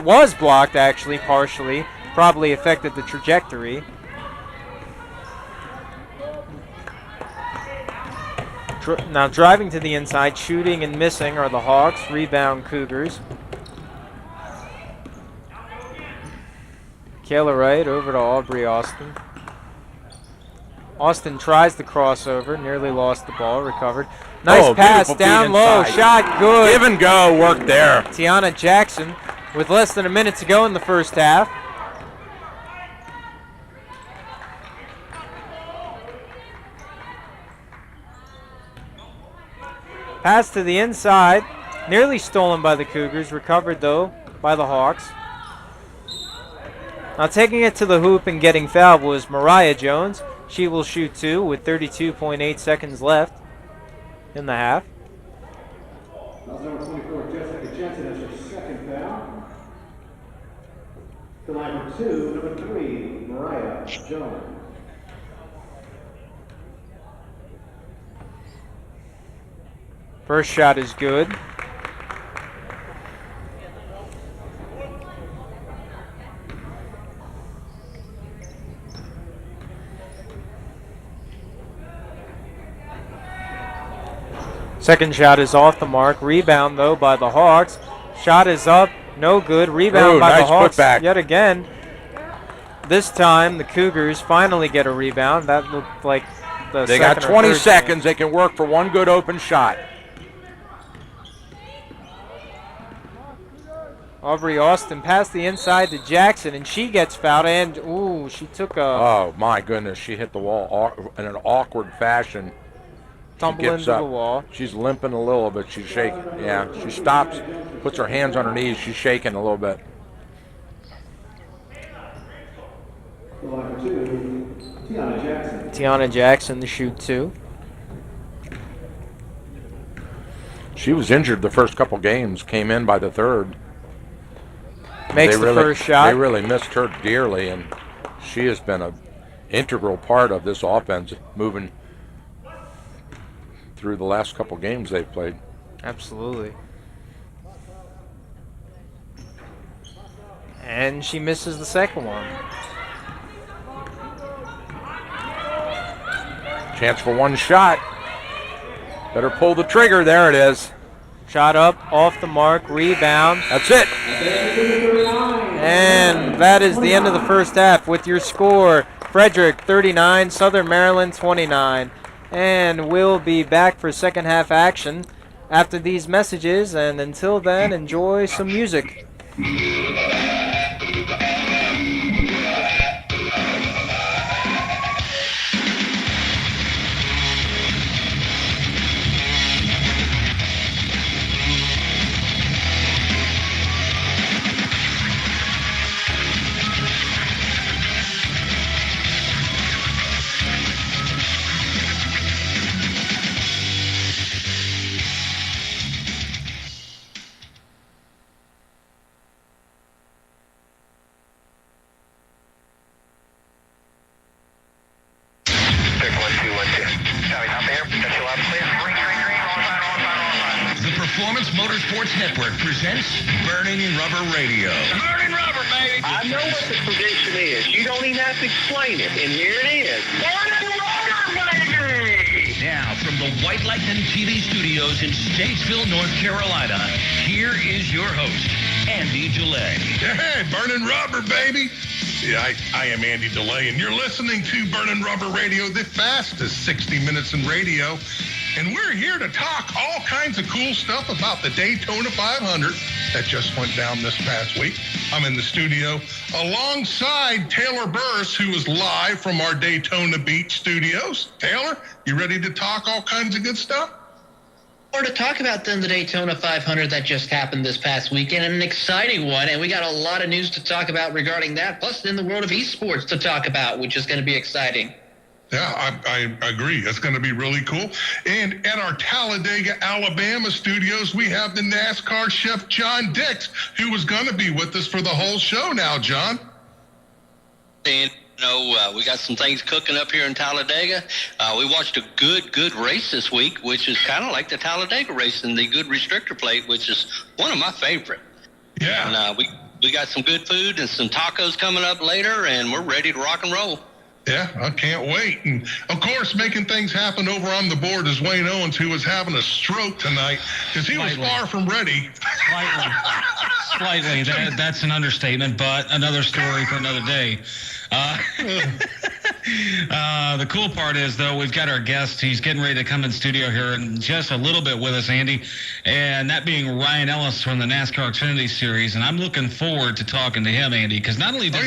Speaker 9: was blocked, actually, partially. Probably affected the trajectory. Now driving to the inside, shooting and missing are the Hawks. Rebound Cougars. Kayla Wright over to Aubrey Austin. Austin tries the crossover, nearly lost the ball, recovered. Nice pass down low, shot good.
Speaker 10: Give and go, work there.
Speaker 9: Tiana Jackson with less than a minute to go in the first half. Pass to the inside, nearly stolen by the Cougars, recovered though by the Hawks. Now taking it to the hoop and getting fouled was Mariah Jones. She will shoot 2 with 32.8 seconds left in the half.
Speaker 11: Number 24, Jessica Jensen has her second foul. To line 2, number 3, Mariah Jones.
Speaker 9: First shot is good. Second shot is off the mark. Rebound, though, by the Hawks. Shot is up. No good. Rebound by the Hawks yet again. This time, the Cougars finally get a rebound. That looked like the
Speaker 10: They got 20 seconds. They can work for one good open shot.
Speaker 9: Aubrey Austin passed the inside to Jackson, and she gets fouled. And, ooh, she took a...
Speaker 10: Oh, my goodness. She hit the wall in an awkward fashion.
Speaker 9: Tumble into the wall.
Speaker 10: She's limping a little bit. She's shaking. Yeah, she stops, puts her hands on her knees. She's shaking a little bit.
Speaker 9: Tiana Jackson to shoot 2.
Speaker 10: She was injured the first couple games, came in by the third.
Speaker 9: Makes the first shot.
Speaker 10: They really missed her dearly, and she has been an integral part of this offense moving through the last couple games they've played.
Speaker 9: Absolutely. And she misses the second one.
Speaker 10: Chance for one shot. Better pull the trigger. There it is.
Speaker 9: Shot up, off the mark, rebound.
Speaker 10: That's it.
Speaker 9: And that is the end of the first half with your score. Frederick 39, Southern Maryland 29. And we'll be back for second half action after these messages. And until then, enjoy some music.
Speaker 13: Performance Motorsports Network presents Burning Rubber Radio.
Speaker 4: Burning rubber, baby.
Speaker 7: I know what the prediction is. You don't even have to explain it. And here it is.
Speaker 4: Burning rubber, baby.
Speaker 13: Now, from the White Lightning TV studios in Statesville, North Carolina, here is your host, Andy DeLay.
Speaker 4: Hey, burning rubber, baby. Yeah, I am Andy DeLay, and you're listening to Burning Rubber Radio, the fastest 60 minutes in radio. And we're here to talk all kinds of cool stuff about the Daytona 500 that just went down this past week. I'm in the studio alongside Taylor Burris, who is live from our Daytona Beach studios. Taylor, you ready to talk all kinds of good stuff?
Speaker 14: More to talk about than the Daytona 500 that just happened this past weekend, and an exciting one, and we got a lot of news to talk about regarding that, plus in the world of esports to talk about, which is going to be exciting.
Speaker 4: Yeah, I agree. It's going to be really cool. And at our Talladega, Alabama studios, we have the NASCAR chef, John Dix, who was going to be with us for the whole show now, John.
Speaker 7: And, we got some things cooking up here in Talladega. We watched a good race this week, which is kind of like the Talladega race and the good restrictor plate, which is one of my favorite.
Speaker 4: Yeah.
Speaker 7: And we got some good food and some tacos coming up later, and we're ready to rock and roll.
Speaker 4: Yeah, I can't wait. And, of course, making things happen over on the board is Wayne Owens, who was having a stroke tonight because he was far from ready.
Speaker 15: Slightly. That's an understatement, but another story for another day. The cool part is, though, we've got our guest. He's getting ready to come in studio here in just a little bit with us, Andy, and that being Ryan Ellis from the NASCAR Xfinity Series. And I'm looking forward to talking to him, Andy, because not only does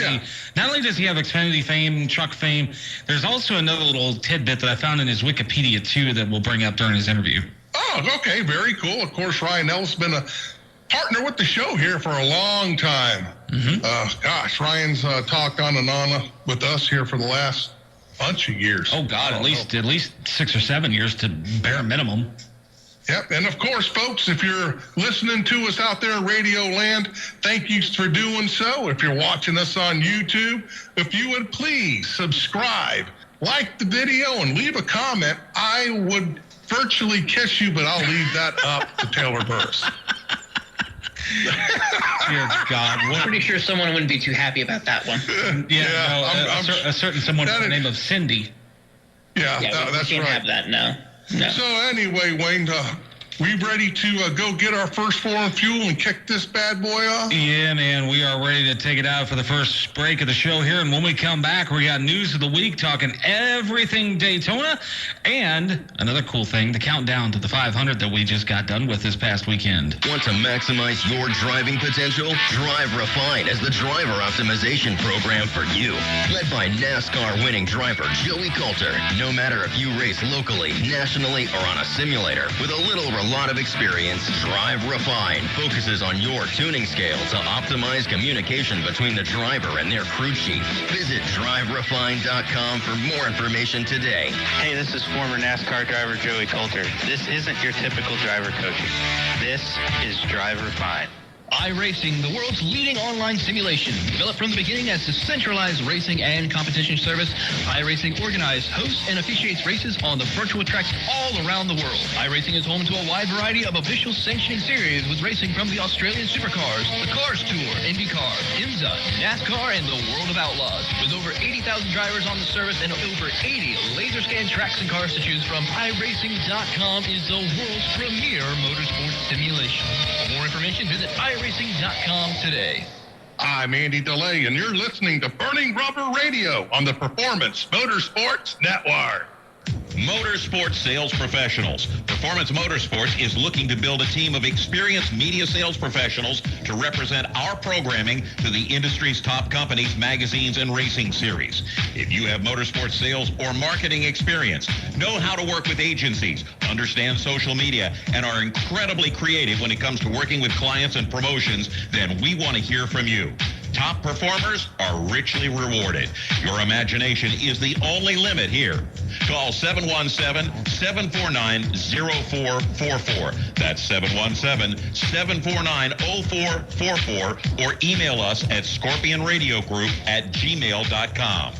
Speaker 15: he have Xfinity fame, truck fame, there's also another little tidbit that I found in his Wikipedia too that we'll bring up during his interview.
Speaker 4: Oh, okay, very cool. Of course, Ryan Ellis has been a partner with the show here for a long time.
Speaker 15: Mm-hmm.
Speaker 4: Ryan's talked on and on with us here for the last bunch of years.
Speaker 15: Oh God, at least 6 or 7 years to bare minimum.
Speaker 4: Yep, and of course, folks, if you're listening to us out there in Radio Land, thank you for doing so. If you're watching us on YouTube, if you would please subscribe, like the video, and leave a comment. I would virtually kiss you, but I'll leave that up to Taylor Burris.
Speaker 14: Dear God, I'm pretty sure someone wouldn't be too happy about that one.
Speaker 15: A certain someone by the name of Cindy.
Speaker 4: Yeah, that's
Speaker 14: we can't
Speaker 4: right.
Speaker 14: have that, no.
Speaker 4: So anyway, Wayne, we ready to go get our first foreign fuel and kick this bad boy off?
Speaker 15: Yeah, man, we are ready to take it out for the first break of the show here. And when we come back, we got news of the week, talking everything Daytona, and another cool thing, the countdown to the 500 that we just got done with this past weekend.
Speaker 16: Want to maximize your driving potential? Drive Refine is the driver optimization program for you. Led by NASCAR winning driver Joey Coulter. No matter if you race locally, nationally, or on a simulator, with a little or a lot of experience, Drive Refine focuses on your tuning scale to optimize communication between the driver and their crew chief. Visit driverefine.com for more information today.
Speaker 7: Hey, this is former NASCAR driver Joey Coulter. This isn't your typical driver coaching. This is Drive Refine.
Speaker 17: iRacing, the world's leading online simulation. Developed from the beginning as a centralized racing and competition service, iRacing organizes, hosts, and officiates races on the virtual tracks all around the world. iRacing is home to a wide variety of official sanctioning series with racing from the Australian Supercars, the Cars Tour, IndyCar, IMSA, NASCAR, and the World of Outlaws. With over 80,000 drivers on the service and over 80 laser scan tracks and cars to choose from, iRacing.com is the world's premier motorsports simulation. For more information, visit iRacing.com today.
Speaker 4: I'm Andy DeLay, and you're listening to Burning Rubber Radio on the Performance Motorsports Network.
Speaker 18: Motorsports sales professionals. Performance Motorsports is looking to build a team of experienced media sales professionals to represent our programming to the industry's top companies, magazines, and racing series. If you have motorsports sales or marketing experience, know how to work with agencies, understand social media, and are incredibly creative when it comes to working with clients and promotions, then we want to hear from you. Top performers are richly rewarded. Your imagination is the only limit here. Call 717-749-0444. That's 717-749-0444, or email us at scorpionradiogroup@gmail.com.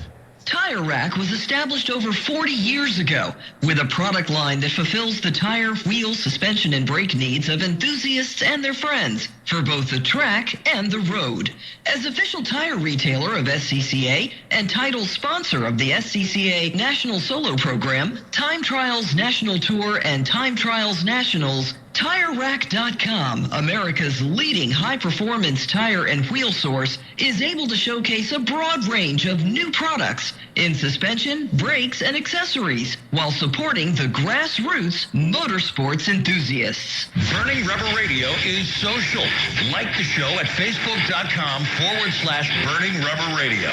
Speaker 19: Tire Rack was established over 40 years ago with a product line that fulfills the tire, wheel, suspension, and brake needs of enthusiasts and their friends for both the track and the road. As official tire retailer of SCCA and title sponsor of the SCCA National Solo Program, Time Trials National Tour, and Time Trials Nationals, TireRack.com, America's leading high-performance tire and wheel source, is able to showcase a broad range of new products in suspension, brakes, and accessories while supporting the grassroots motorsports enthusiasts.
Speaker 13: Burning Rubber Radio is social. Like the show at Facebook.com/Burning Rubber Radio.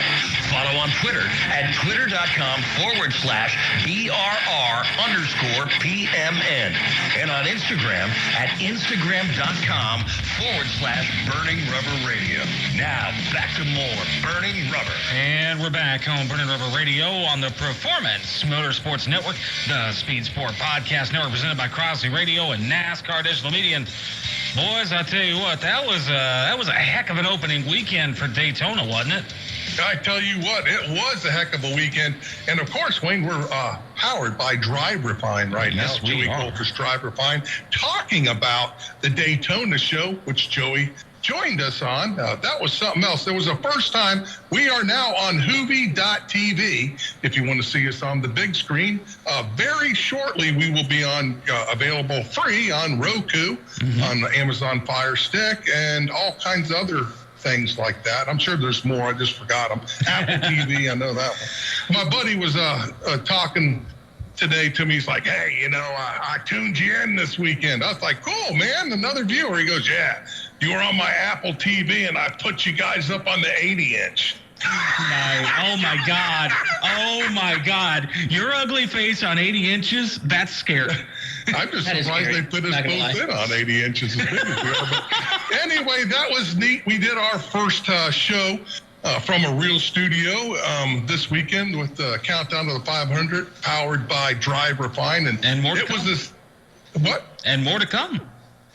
Speaker 13: Follow on Twitter at Twitter.com/BRR_PMN. And on Instagram at Instagram.com/Burning Rubber Radio. Now back to more Burning Rubber.
Speaker 15: And we're back on Burning Rubber Radio on the Performance Motorsports Network, the Speed Sport Podcast Network, presented by Crosley Radio and NASCAR Digital Media. And boys, I tell you what, that was a heck of an opening weekend for Daytona, wasn't it?
Speaker 20: I tell you what, it was a heck of a weekend. And of course, Wayne, we're powered by Drive Refine right now.
Speaker 15: Yes, we
Speaker 20: Joey
Speaker 15: are.
Speaker 20: Coulter's Drive Refine, talking about the Daytona show, which Joey joined us on. That was something else. There was a first time. We are now on Hoovy.tv. If you want to see us on the big screen, very shortly we will be on available free on Roku, on the Amazon Fire Stick, and all kinds of other things like that. I'm sure there's more. I just forgot them. Apple TV, I know that one. My buddy was talking today to me. He's like, hey, you know, I tuned you in this weekend. I was like, cool, man, another viewer. He goes, yeah, you were on my Apple TV, and I put you guys up on the 80-inch.
Speaker 15: Oh my God. Oh my God. Your ugly face on 80 inches, that's scary.
Speaker 20: I'm just
Speaker 15: That is
Speaker 20: surprised
Speaker 15: scary.
Speaker 20: they put us
Speaker 15: Not gonna
Speaker 20: both
Speaker 15: lie.
Speaker 20: in on 80 inches as big as we are. But anyway, that was neat. We did our first show from a real studio this weekend with the Countdown to the 500, powered by Drive Refine. And
Speaker 15: more to
Speaker 20: it was
Speaker 15: come.
Speaker 20: this, what?
Speaker 15: And more to come.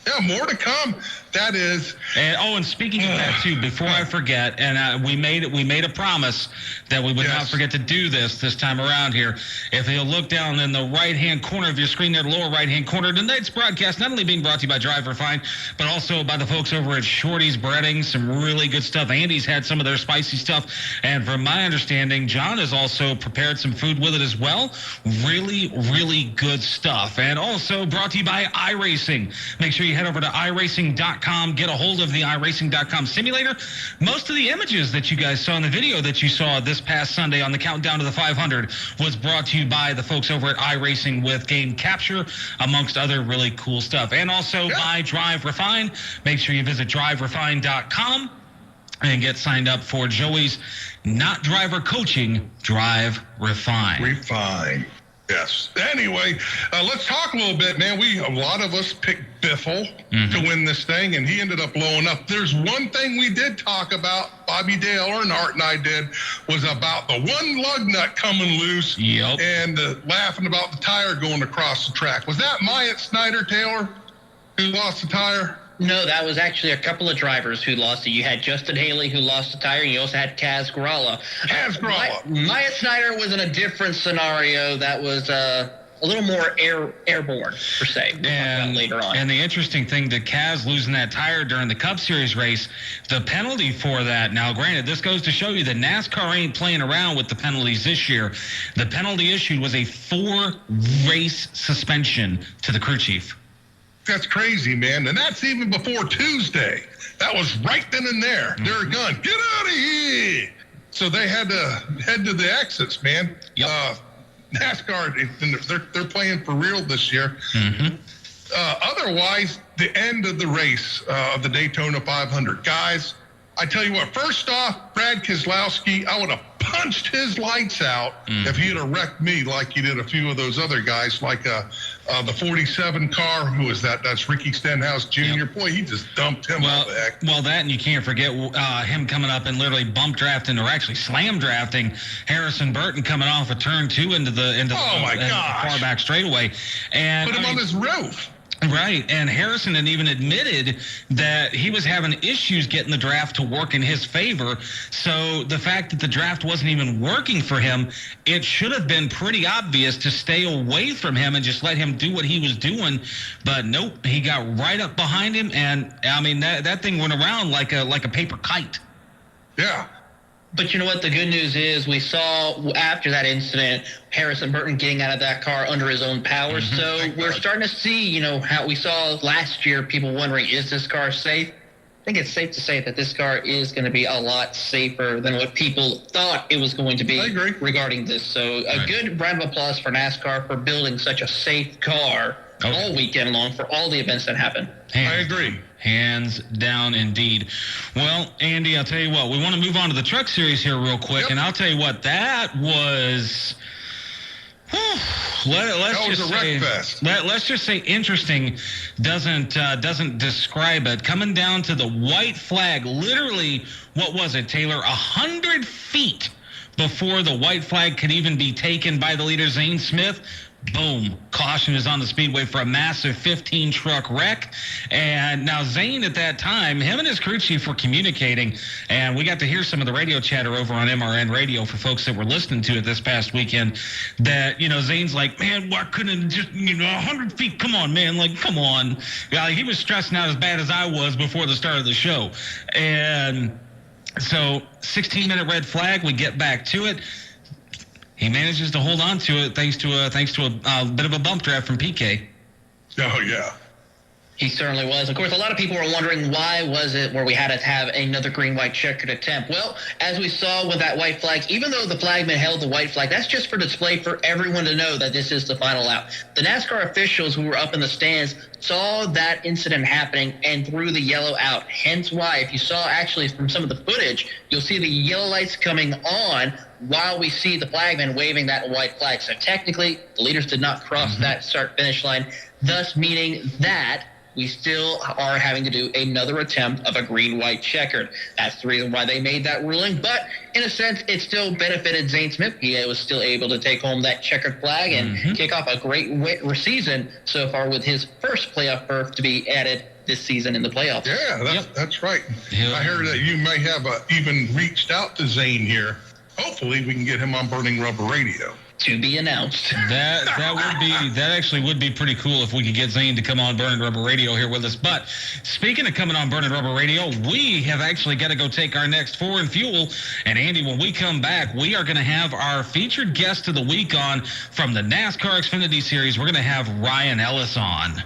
Speaker 20: Yeah, more to come. That is.
Speaker 15: And speaking of that too, before I forget, and we made a promise that we would not forget to do this time around here. If you'll look down in the right-hand corner of your screen, there, the lower right-hand corner, tonight's broadcast not only being brought to you by Drive Refine, but also by the folks over at Shorty's Breading. Some really good stuff. Andy's had some of their spicy stuff, and from my understanding, John has also prepared some food with it as well. Really, really good stuff. And also brought to you by iRacing. Make sure you head over to iRacing.com. Get a hold of the iRacing.com simulator. Most of the images that you guys saw in the video that you saw this past Sunday on the Countdown to the 500 was brought to you by the folks over at iRacing with game capture, amongst other really cool stuff. And also by Drive Refine. Make sure you visit driverefine.com and get signed up for Joey's Not Driver Coaching, Drive Refine.
Speaker 20: Refine. Yes. Anyway, let's talk a little bit, man. A lot of us picked Biffle to win this thing, and he ended up blowing up. There's one thing we did talk about, Bobby Dale Earnhardt and I did, was about the one lug nut coming loose and laughing about the tire going across the track. Was that Myatt Snyder, Taylor, who lost the tire?
Speaker 14: No, that was actually a couple of drivers who lost it. You had Justin Haley, who lost the tire, and you also had Kaz Gralla. Maya Snyder was in a different scenario that was a little more airborne, per se. We'll talk about later on.
Speaker 15: And the interesting thing, to Kaz losing that tire during the Cup Series race, the penalty for that, now granted, this goes to show you that NASCAR ain't playing around with the penalties this year. The penalty issued was a 4-race suspension to the crew chief.
Speaker 20: That's crazy, man. And that's even before Tuesday. That was right then and there. They're gone. Get out of here. So they had to head to the exits, man. NASCAR, they're playing for real this year. Otherwise, the end of the race of the Daytona 500. Guys, I tell you what, first off, Brad Keselowski, I would have punched his lights out if he had wrecked me like he did a few of those other guys, like the 47 car. Who is that? That's Ricky Stenhouse Jr. Boy, he just dumped him out of the heck.
Speaker 15: Well, that, and you can't forget him coming up and literally bump drafting, or actually slam drafting, Harrison Burton coming off of turn 2 into the far back straightaway. And
Speaker 20: put him on his roof.
Speaker 15: Right, and Harrison had even admitted that he was having issues getting the draft to work in his favor. So the fact that the draft wasn't even working for him, it should have been pretty obvious to stay away from him and just let him do what he was doing. But nope, he got right up behind him, and I mean that thing went around like a paper kite.
Speaker 20: Yeah.
Speaker 14: But you know what? The good news is we saw after that incident, Harrison Burton getting out of that car under his own power. So we're starting to see, how we saw last year, people wondering, is this car safe? I think it's safe to say that this car is going to be a lot safer than what people thought it was going to be regarding this. So a good round of applause for NASCAR for building such a safe car all weekend long for all the events that happen.
Speaker 20: I agree.
Speaker 15: Hands down indeed. Well, Andy, I'll tell you what, we want to move on to the truck series here real quick, and I'll tell you what, that was... Let's just say interesting doesn't describe it. Coming down to the white flag, literally, what was it, Taylor? 100 feet before the white flag could even be taken by the leader, Zane Smith. Boom. Caution is on the speedway for a massive 15-truck wreck. And now Zane at that time, him and his crew chief were communicating, and we got to hear some of the radio chatter over on MRN radio for folks that were listening to it this past weekend, that, Zane's like, man, why couldn't it just, 100 feet? Come on, man. Like, come on. Yeah, he was stressing out as bad as I was before the start of the show. And so 16-minute red flag, we get back to it. He manages to hold on to it thanks to a bit of a bump draft from PK.
Speaker 20: Oh, yeah.
Speaker 14: He certainly was. Of course, a lot of people were wondering why was it where we had to have another green-white checkered attempt. Well, as we saw with that white flag, even though the flagman held the white flag, that's just for display for everyone to know that this is the final lap. The NASCAR officials who were up in the stands saw that incident happening and threw the yellow out. Hence why, if you saw actually from some of the footage, you'll see the yellow lights coming on while we see the flagman waving that white flag. So technically, the leaders did not cross that start-finish line, thus meaning that we still are having to do another attempt of a green-white checkered. That's the reason why they made that ruling. But in a sense, it still benefited Zane Smith. He was still able to take home that checkered flag and kick off a great season so far with his first playoff berth to be added this season in the playoffs.
Speaker 20: Yeah, that's right. I heard that you may have even reached out to Zane here. Hopefully we can get him on Burning Rubber Radio.
Speaker 14: To be announced.
Speaker 15: That actually would be pretty cool if we could get Zane to come on Burning Rubber Radio here with us. But speaking of coming on Burning Rubber Radio, we have actually got to go take our next Foreign Fuel. And Andy, when we come back, we are going to have our featured guest of the week on from the NASCAR Xfinity Series. We're going to have Ryan Ellis on.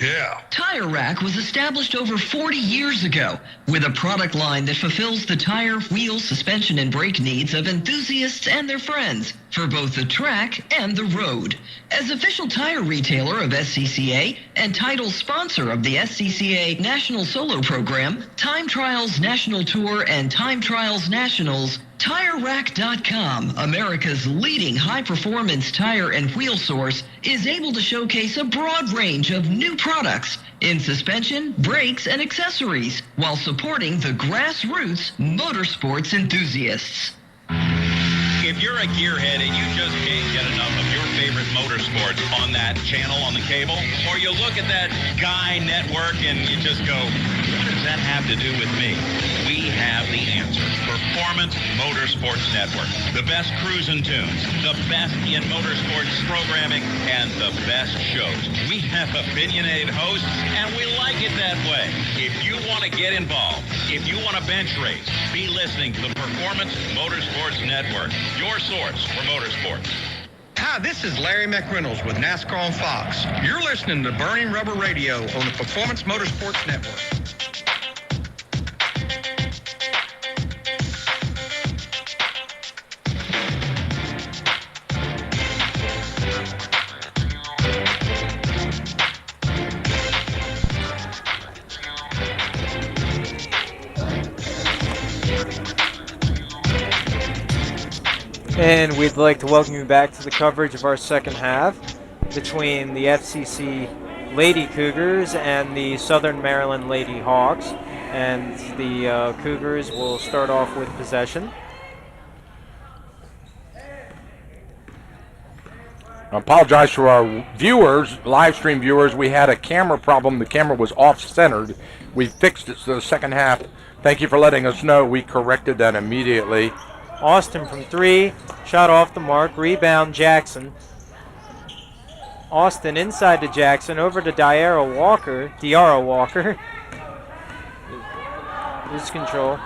Speaker 20: Yeah.
Speaker 19: Tire Rack was established over 40 years ago with a product line that fulfills the tire, wheel, suspension, and brake needs of enthusiasts and their friends for both the track and the road. As official tire retailer of SCCA and title sponsor of the SCCA National Solo Program, Time Trials National Tour, and Time Trials Nationals, TireRack.com, America's leading high-performance tire and wheel source, is able to showcase a broad range of new products in suspension, brakes, and accessories while supporting the grassroots motorsports enthusiasts.
Speaker 18: If you're a gearhead and you just can't get enough of your favorite motorsports on that channel on the cable, or you look at that Guy network and you just go, what does that have to do with me? We have the answer. Performance Motorsports Network. The best cruise and tunes, the best in motorsports programming, and the best shows. We have opinionated hosts, and we like it that way. If you want to get involved, if you want to bench race, be listening to the Performance Motorsports Network, your source for motorsports.
Speaker 21: Hi, this is Larry McReynolds with NASCAR on Fox. You're listening to Burning Rubber Radio on the Performance Motorsports Network.
Speaker 9: And we'd like to welcome you back to the coverage of our second half between the FCC Lady Cougars and the Southern Maryland Lady Hawks. And the Cougars will start off with possession.
Speaker 10: I apologize for our viewers, live stream viewers. We had a camera problem. The camera was off-centered. We fixed it for the second half. Thank you for letting us know. We corrected that immediately.
Speaker 9: Austin from 3, shot off the mark, rebound Jackson. Austin inside to Jackson, over to Diarra Walker. Lose control.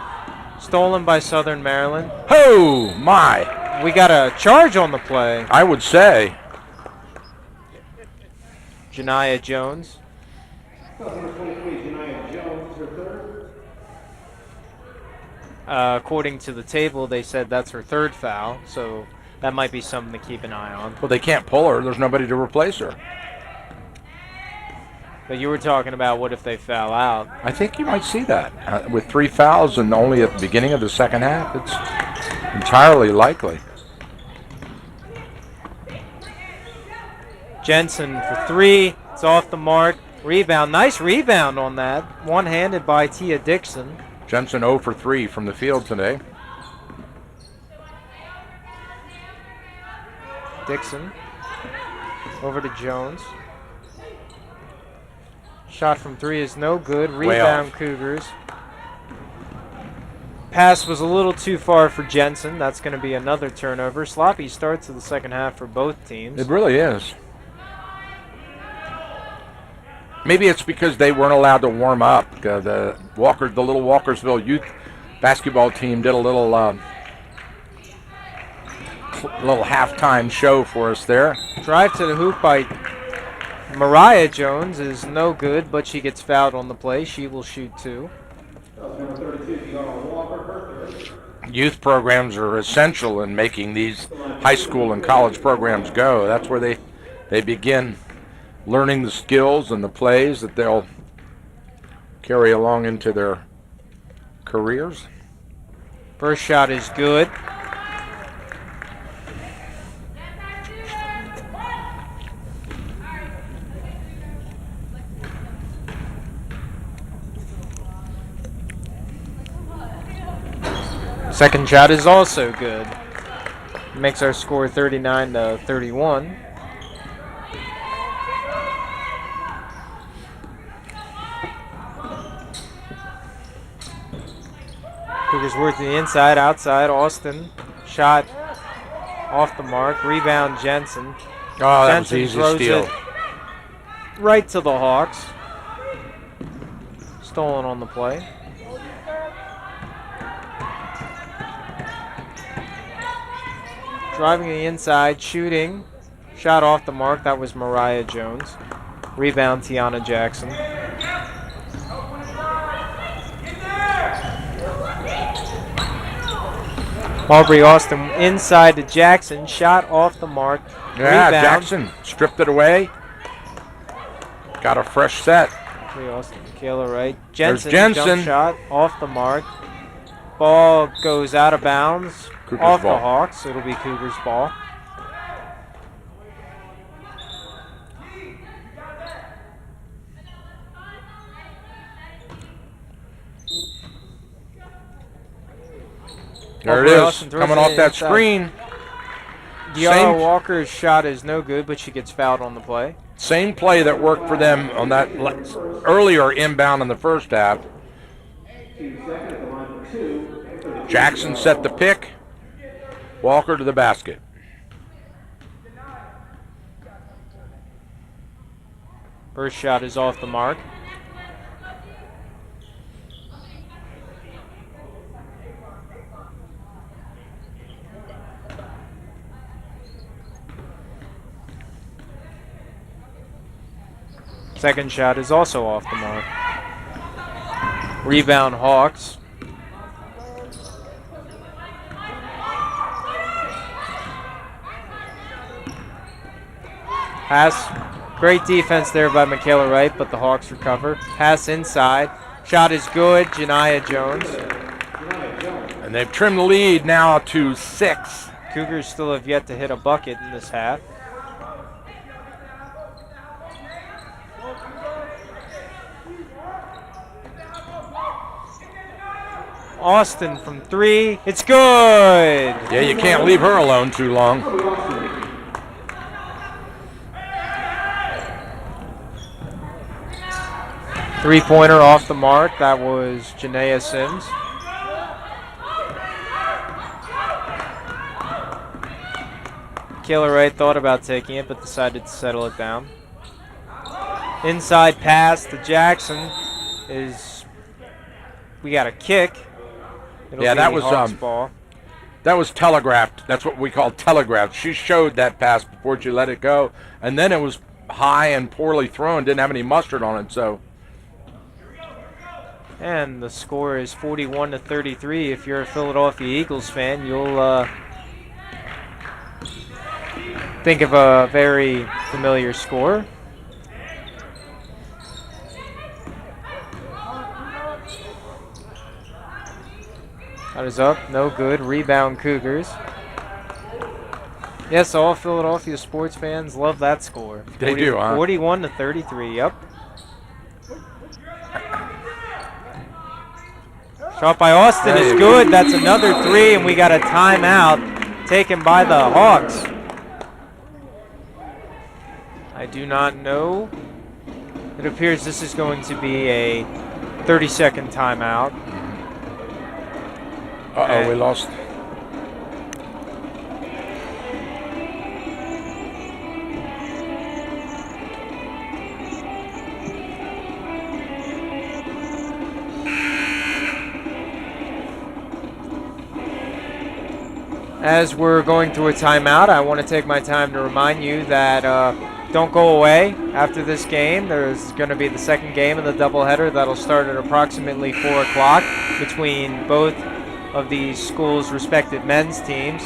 Speaker 9: Stolen by Southern Maryland.
Speaker 10: Oh, my.
Speaker 9: We got a charge on the play.
Speaker 10: I would say.
Speaker 9: Janiyah Jones. According to the table, they said that's her 3rd foul, so that might be something to keep an eye on.
Speaker 10: Well, they can't pull her. There's nobody to replace her.
Speaker 9: But you were talking about what if they foul out.
Speaker 10: I think you might see that. With 3 fouls and only at the beginning of the second half, it's entirely likely.
Speaker 9: Jensen for 3. It's off the mark. Rebound. Nice rebound on that. One-handed by Tia Dixon.
Speaker 10: Jensen 0 for 3 from the field today.
Speaker 9: Dixon. Over to Jones. Shot from 3 is no good. Rebound Cougars. Pass was a little too far for Jensen. That's going to be another turnover. Sloppy starts of the second half for both teams.
Speaker 10: It really is. Maybe it's because they weren't allowed to warm up. The little Walkersville youth basketball team did a little halftime show for us there.
Speaker 9: Drive to the hoop by Mariah Jones is no good, but she gets fouled on the play. She will shoot 2.
Speaker 10: Youth programs are essential in making these high school and college programs go. That's where they begin learning the skills and the plays that they'll carry along into their careers.
Speaker 9: First shot is good. Second shot is also good. Makes our score 39-31. Cougars work to the inside, outside. Austin shot off the mark. Rebound Jensen.
Speaker 10: Oh, that was
Speaker 9: Jensen
Speaker 10: easy
Speaker 9: throws
Speaker 10: steal.
Speaker 9: it right to the Hawks. Stolen on the play. Driving to the inside, shooting. Shot off the mark. That was Mariah Jones. Rebound Tiana Jackson. Aubrey Austin inside to Jackson. Shot off the mark.
Speaker 10: Yeah,
Speaker 9: Rebound.
Speaker 10: Jackson stripped it away. Got a fresh set.
Speaker 9: Aubrey Austin, Kayla Wright. Jensen,
Speaker 10: There's Jensen.
Speaker 9: Jump shot off the mark. Ball goes out of bounds.
Speaker 10: Cougars
Speaker 9: off
Speaker 10: ball.
Speaker 9: the Hawks. It'll be Cougars ball.
Speaker 10: There
Speaker 9: Aubrey
Speaker 10: it is,
Speaker 9: Austin throws
Speaker 10: coming
Speaker 9: it
Speaker 10: off that
Speaker 9: inside.
Speaker 10: screen.
Speaker 9: De'Ara Walker's shot is no good, but she gets fouled on the play.
Speaker 10: Same play that worked for them on that earlier inbound in the first half. Jackson set the pick. Walker to the basket.
Speaker 9: First shot is off the mark. Second shot is also off the mark. Rebound Hawks. Pass. Great defense there by Michaela Wright, but the Hawks recover. Pass inside. Shot is good. Janiyah Jones.
Speaker 10: And they've trimmed the lead now to 6.
Speaker 9: Cougars still have yet to hit a bucket in this half. Austin from 3. It's good.
Speaker 10: Yeah, you can't leave her alone too long.
Speaker 9: Three-pointer off the mark. That was Janaea Sims. Kayla Wright thought about taking it, but decided to settle it down. Inside pass to Jackson is. We got a kick. It'll
Speaker 10: yeah,
Speaker 9: be
Speaker 10: that was
Speaker 9: Hawks ball.
Speaker 10: That was telegraphed. That's what we call telegraphed. She showed that pass before she let it go, and then it was high and poorly thrown. Didn't have any mustard on it, so.
Speaker 9: And the score is 41-33. If you're a Philadelphia Eagles fan, you'll think of a very familiar score. That is up, no good. Rebound Cougars. Yes, all Philadelphia sports fans love that score.
Speaker 10: They do, huh?
Speaker 9: 41-33, yep. Shot by Austin is good. That's another three, and we got a timeout taken by the Hawks. I do not know. It appears this is going to be a 30-second timeout.
Speaker 10: Uh-oh, we lost.
Speaker 9: As we're going through a timeout, I want to take my time to remind you that don't go away after this game. There's going to be the second game of the doubleheader that'll start at approximately 4 o'clock between both of these schools' respective men's teams.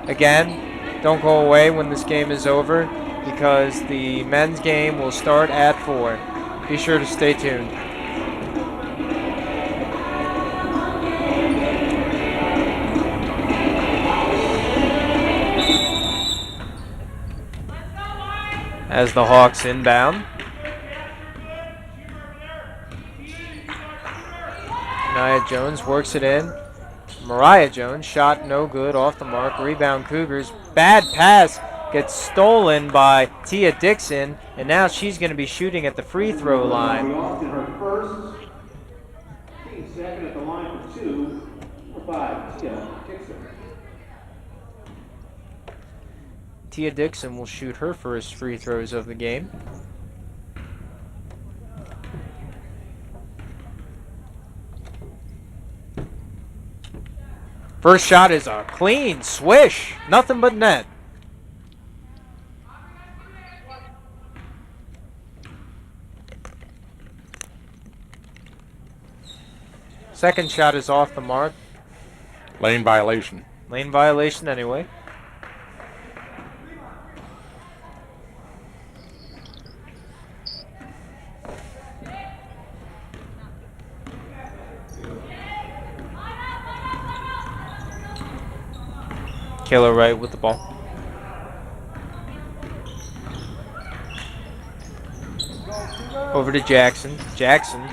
Speaker 9: Again, don't go away when this game is over because the men's game will start at 4. Be sure to stay tuned. As the Hawks inbound. Nia Jones works it in. Mariah Jones, shot no good, off the mark. Rebound Cougars. Bad pass gets stolen by Tia Dixon, and now she's going to be shooting at the free throw line.
Speaker 11: Her first, second at the line for 2, for 5, Tia Dixon.
Speaker 9: Tia Dixon will shoot her first free throws of the game. First shot is a clean swish. Nothing but net. Second shot is off the mark.
Speaker 10: Lane violation.
Speaker 9: Lane violation anyway. Kayla Wright with the ball. Over to Jackson. Jackson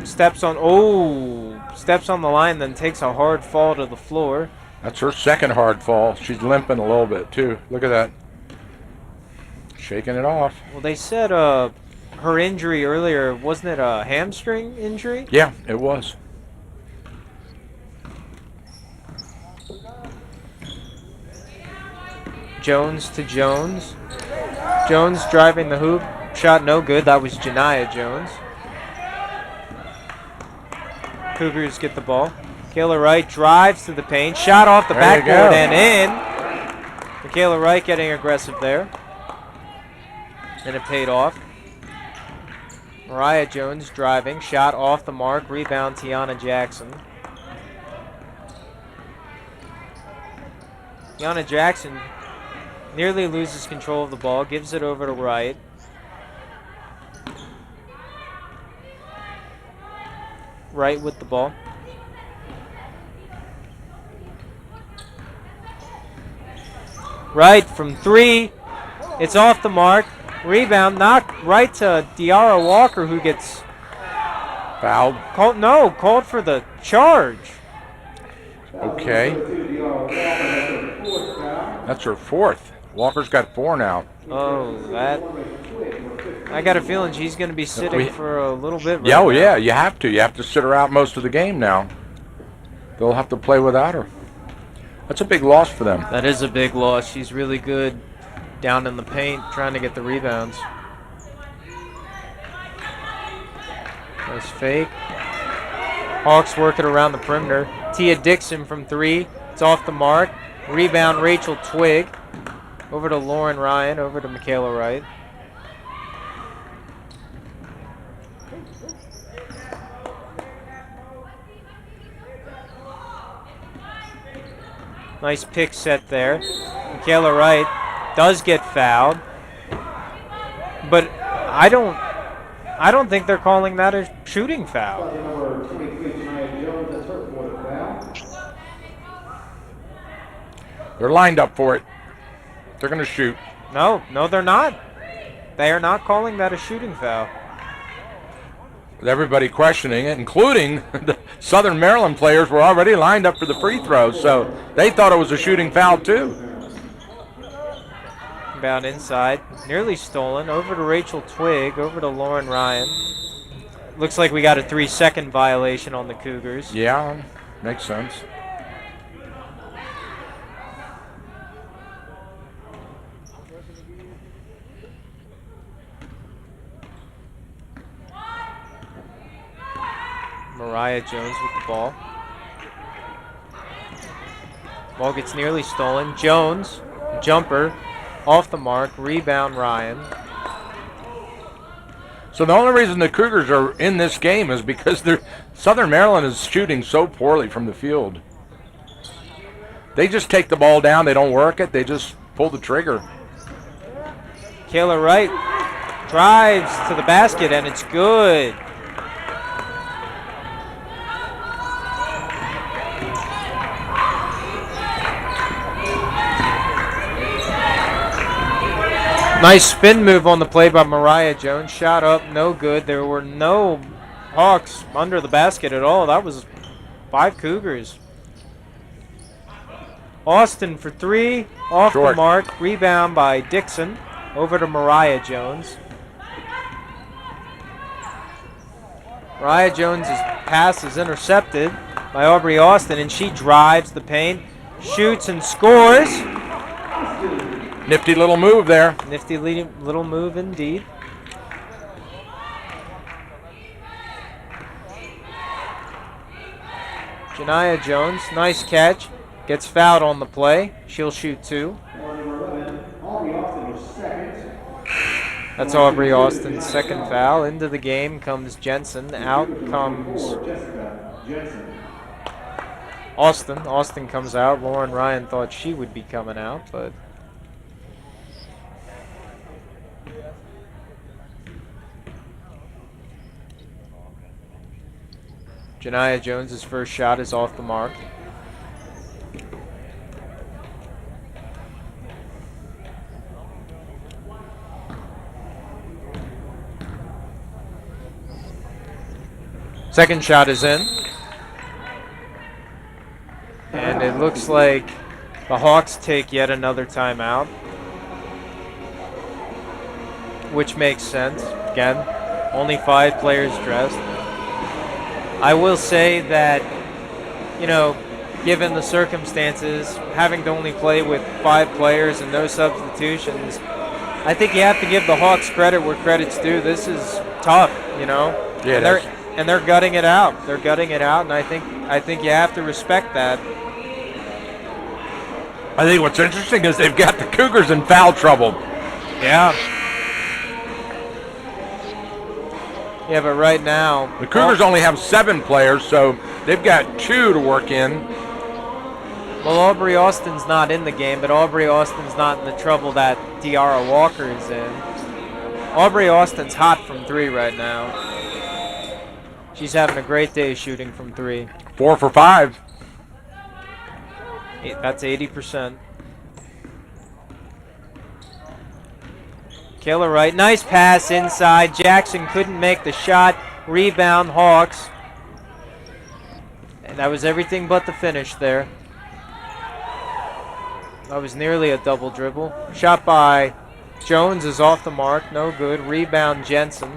Speaker 9: steps on the line, then takes a hard fall to the floor.
Speaker 10: That's her second hard fall. She's limping a little bit too. Look at that. Shaking it off.
Speaker 9: Well, they said her injury earlier, wasn't it a hamstring injury?
Speaker 10: Yeah, it was.
Speaker 9: Jones to Jones. Jones driving the hoop. Shot no good. That was Janiah Jones. Cougars get the ball. Kayla Wright drives to the paint. Shot off the backboard and in. Kayla Wright getting aggressive there. And it paid off. Mariah Jones driving. Shot off the mark. Rebound Tiana Jackson. Tiana Jackson nearly loses control of the ball, gives it over to Wright. Wright with the ball. Wright from 3. It's off the mark. Rebound knocked right to Diarra Walker, who gets
Speaker 10: fouled.
Speaker 9: Called for the charge.
Speaker 10: Okay. That's her 4th. Walker's got 4 now.
Speaker 9: Oh, that. I got a feeling she's going to be sitting for a little bit right
Speaker 10: Yeah,
Speaker 9: now.
Speaker 10: yeah, you have to. You have to sit her out most of the game now. They'll have to play without her. That's a big loss for them.
Speaker 9: That is a big loss. She's really good down in the paint trying to get the rebounds. Nice fake. Hawks working around the perimeter. Tia Dixon from 3. It's off the mark. Rebound Rachel Twig. Over to Lauren Ryan. Over to Michaela Wright. Nice pick set there. Michaela Wright does get fouled. But I don't think they're calling that a shooting foul.
Speaker 10: They're lined up for it. They're going to shoot.
Speaker 9: No, they're not. They are not calling that a shooting foul.
Speaker 10: With everybody questioning it, including the Southern Maryland players were already lined up for the free throws, so they thought it was a shooting foul too.
Speaker 9: Inbound inside, nearly stolen. Over to Rachel Twig, over to Lauren Ryan. Looks like we got a 3-second violation on the Cougars.
Speaker 10: Yeah, makes sense.
Speaker 9: Mariah Jones with the ball. Ball gets nearly stolen. Jones, jumper, off the mark, rebound Ryan.
Speaker 10: So the only reason the Cougars are in this game is because Southern Maryland is shooting so poorly from the field. They just take the ball down, they don't work it, they just pull the trigger.
Speaker 9: Kayla Wright drives to the basket and it's good. Nice spin move on the play by Mariah Jones. Shot up, no good. There were no Hawks under the basket at all. That was 5 Cougars. Austin for 3, off the mark. Rebound by Dixon. Over to Mariah Jones. Mariah Jones' pass is intercepted by Aubrey Austin, and she drives the paint, shoots and scores.
Speaker 10: Nifty little move there.
Speaker 9: Nifty little move indeed. Janiah Jones, nice catch. Gets fouled on the play. She'll shoot 2. That's Aubrey Austin's second foul. Into the game comes Jensen. Out comes Austin. Austin comes out. Lauren Ryan thought she would be coming out, but Janiah Jones' first shot is off the mark. Second shot is in. And it looks like the Hawks take yet another timeout, which makes sense. Again, only 5 players dressed. I will say that, you know, given the circumstances, having to only play with 5 players and no substitutions, I think you have to give the Hawks credit where credit's due. This is tough, you know.
Speaker 10: Yeah,
Speaker 9: and they're gutting it out. They're gutting it out, and I think you have to respect that.
Speaker 10: I think what's interesting is they've got the Cougars in foul trouble.
Speaker 9: Yeah. Yeah, but right now
Speaker 10: the Cougars only have 7 players, so they've got 2 to work in.
Speaker 9: Well, Aubrey Austin's not in the game, but Aubrey Austin's not in the trouble that Tiara Walker is in. Aubrey Austin's hot from 3 right now. She's having a great day shooting from 3.
Speaker 10: 4 for 5.
Speaker 9: That's 80%. Kayla Wright, nice pass inside. Jackson couldn't make the shot. Rebound Hawks. And that was everything but the finish there. That was nearly a double dribble. Shot by Jones is off the mark, no good. Rebound Jensen.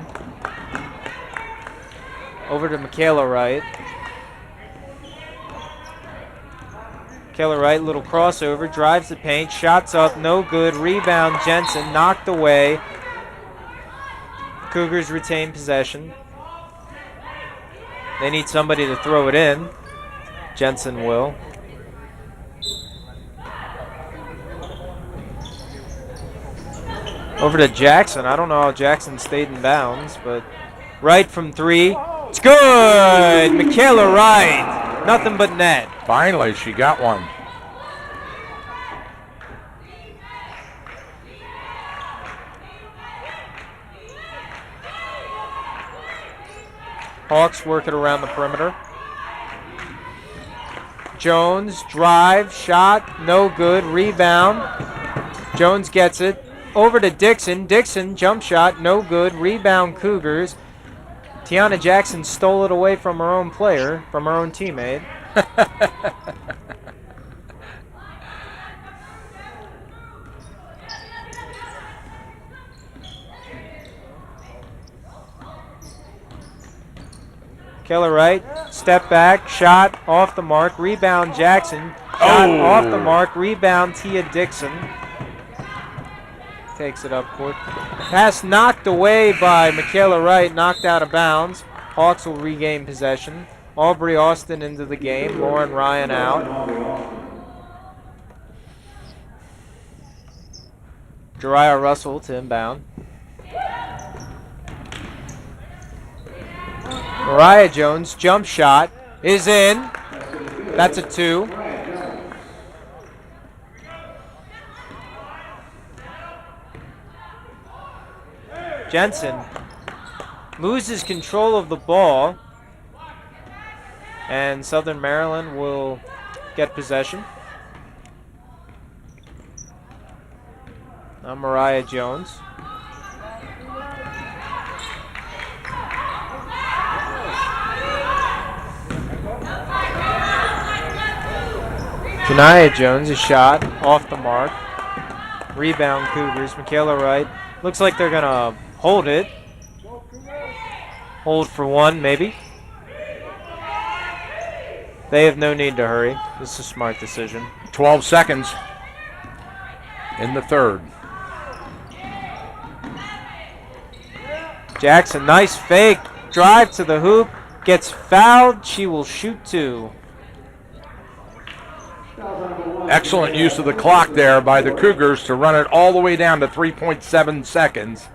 Speaker 9: Over to Michaela Wright. Michaela Wright, little crossover, drives the paint, shots up, no good. Rebound Jensen, knocked away. Cougars retain possession. They need somebody to throw it in. Jensen will. Over to Jackson. I don't know how Jackson stayed in bounds, but Wright from three. It's good! Michaela Wright. Nothing but net.
Speaker 10: Finally, she got one.
Speaker 9: Hawks work it around the perimeter. Jones, drive, shot, no good. Rebound. Jones gets it. Over to Dixon. Dixon, jump shot, no good. Rebound Cougars. Tiana Jackson stole it away from her own player, from her own teammate. Keller Wright, step back, shot off the mark, rebound Jackson, shot off the mark, rebound Tia Dixon. Takes it up court. Pass knocked away by Michaela Wright, knocked out of bounds. Hawks will regain possession. Aubrey Austin into the game, Lauren Ryan out. Jariah Russell to inbound. Mariah Jones, jump shot, is in. That's a 2. Jensen loses control of the ball, and Southern Maryland will get possession. Now Mariah Jones. Janiah Jones, a shot off the mark. Rebound Cougars. Michaela Wright. Looks like they're going to hold it. Hold for one, maybe. They have no need to hurry. This is a smart decision.
Speaker 10: 12 seconds in the third.
Speaker 9: Jackson, nice fake. Drive to the hoop. Gets fouled. She will shoot 2.
Speaker 10: Excellent use of the clock there by the Cougars to run it all the way down to 3.7 seconds.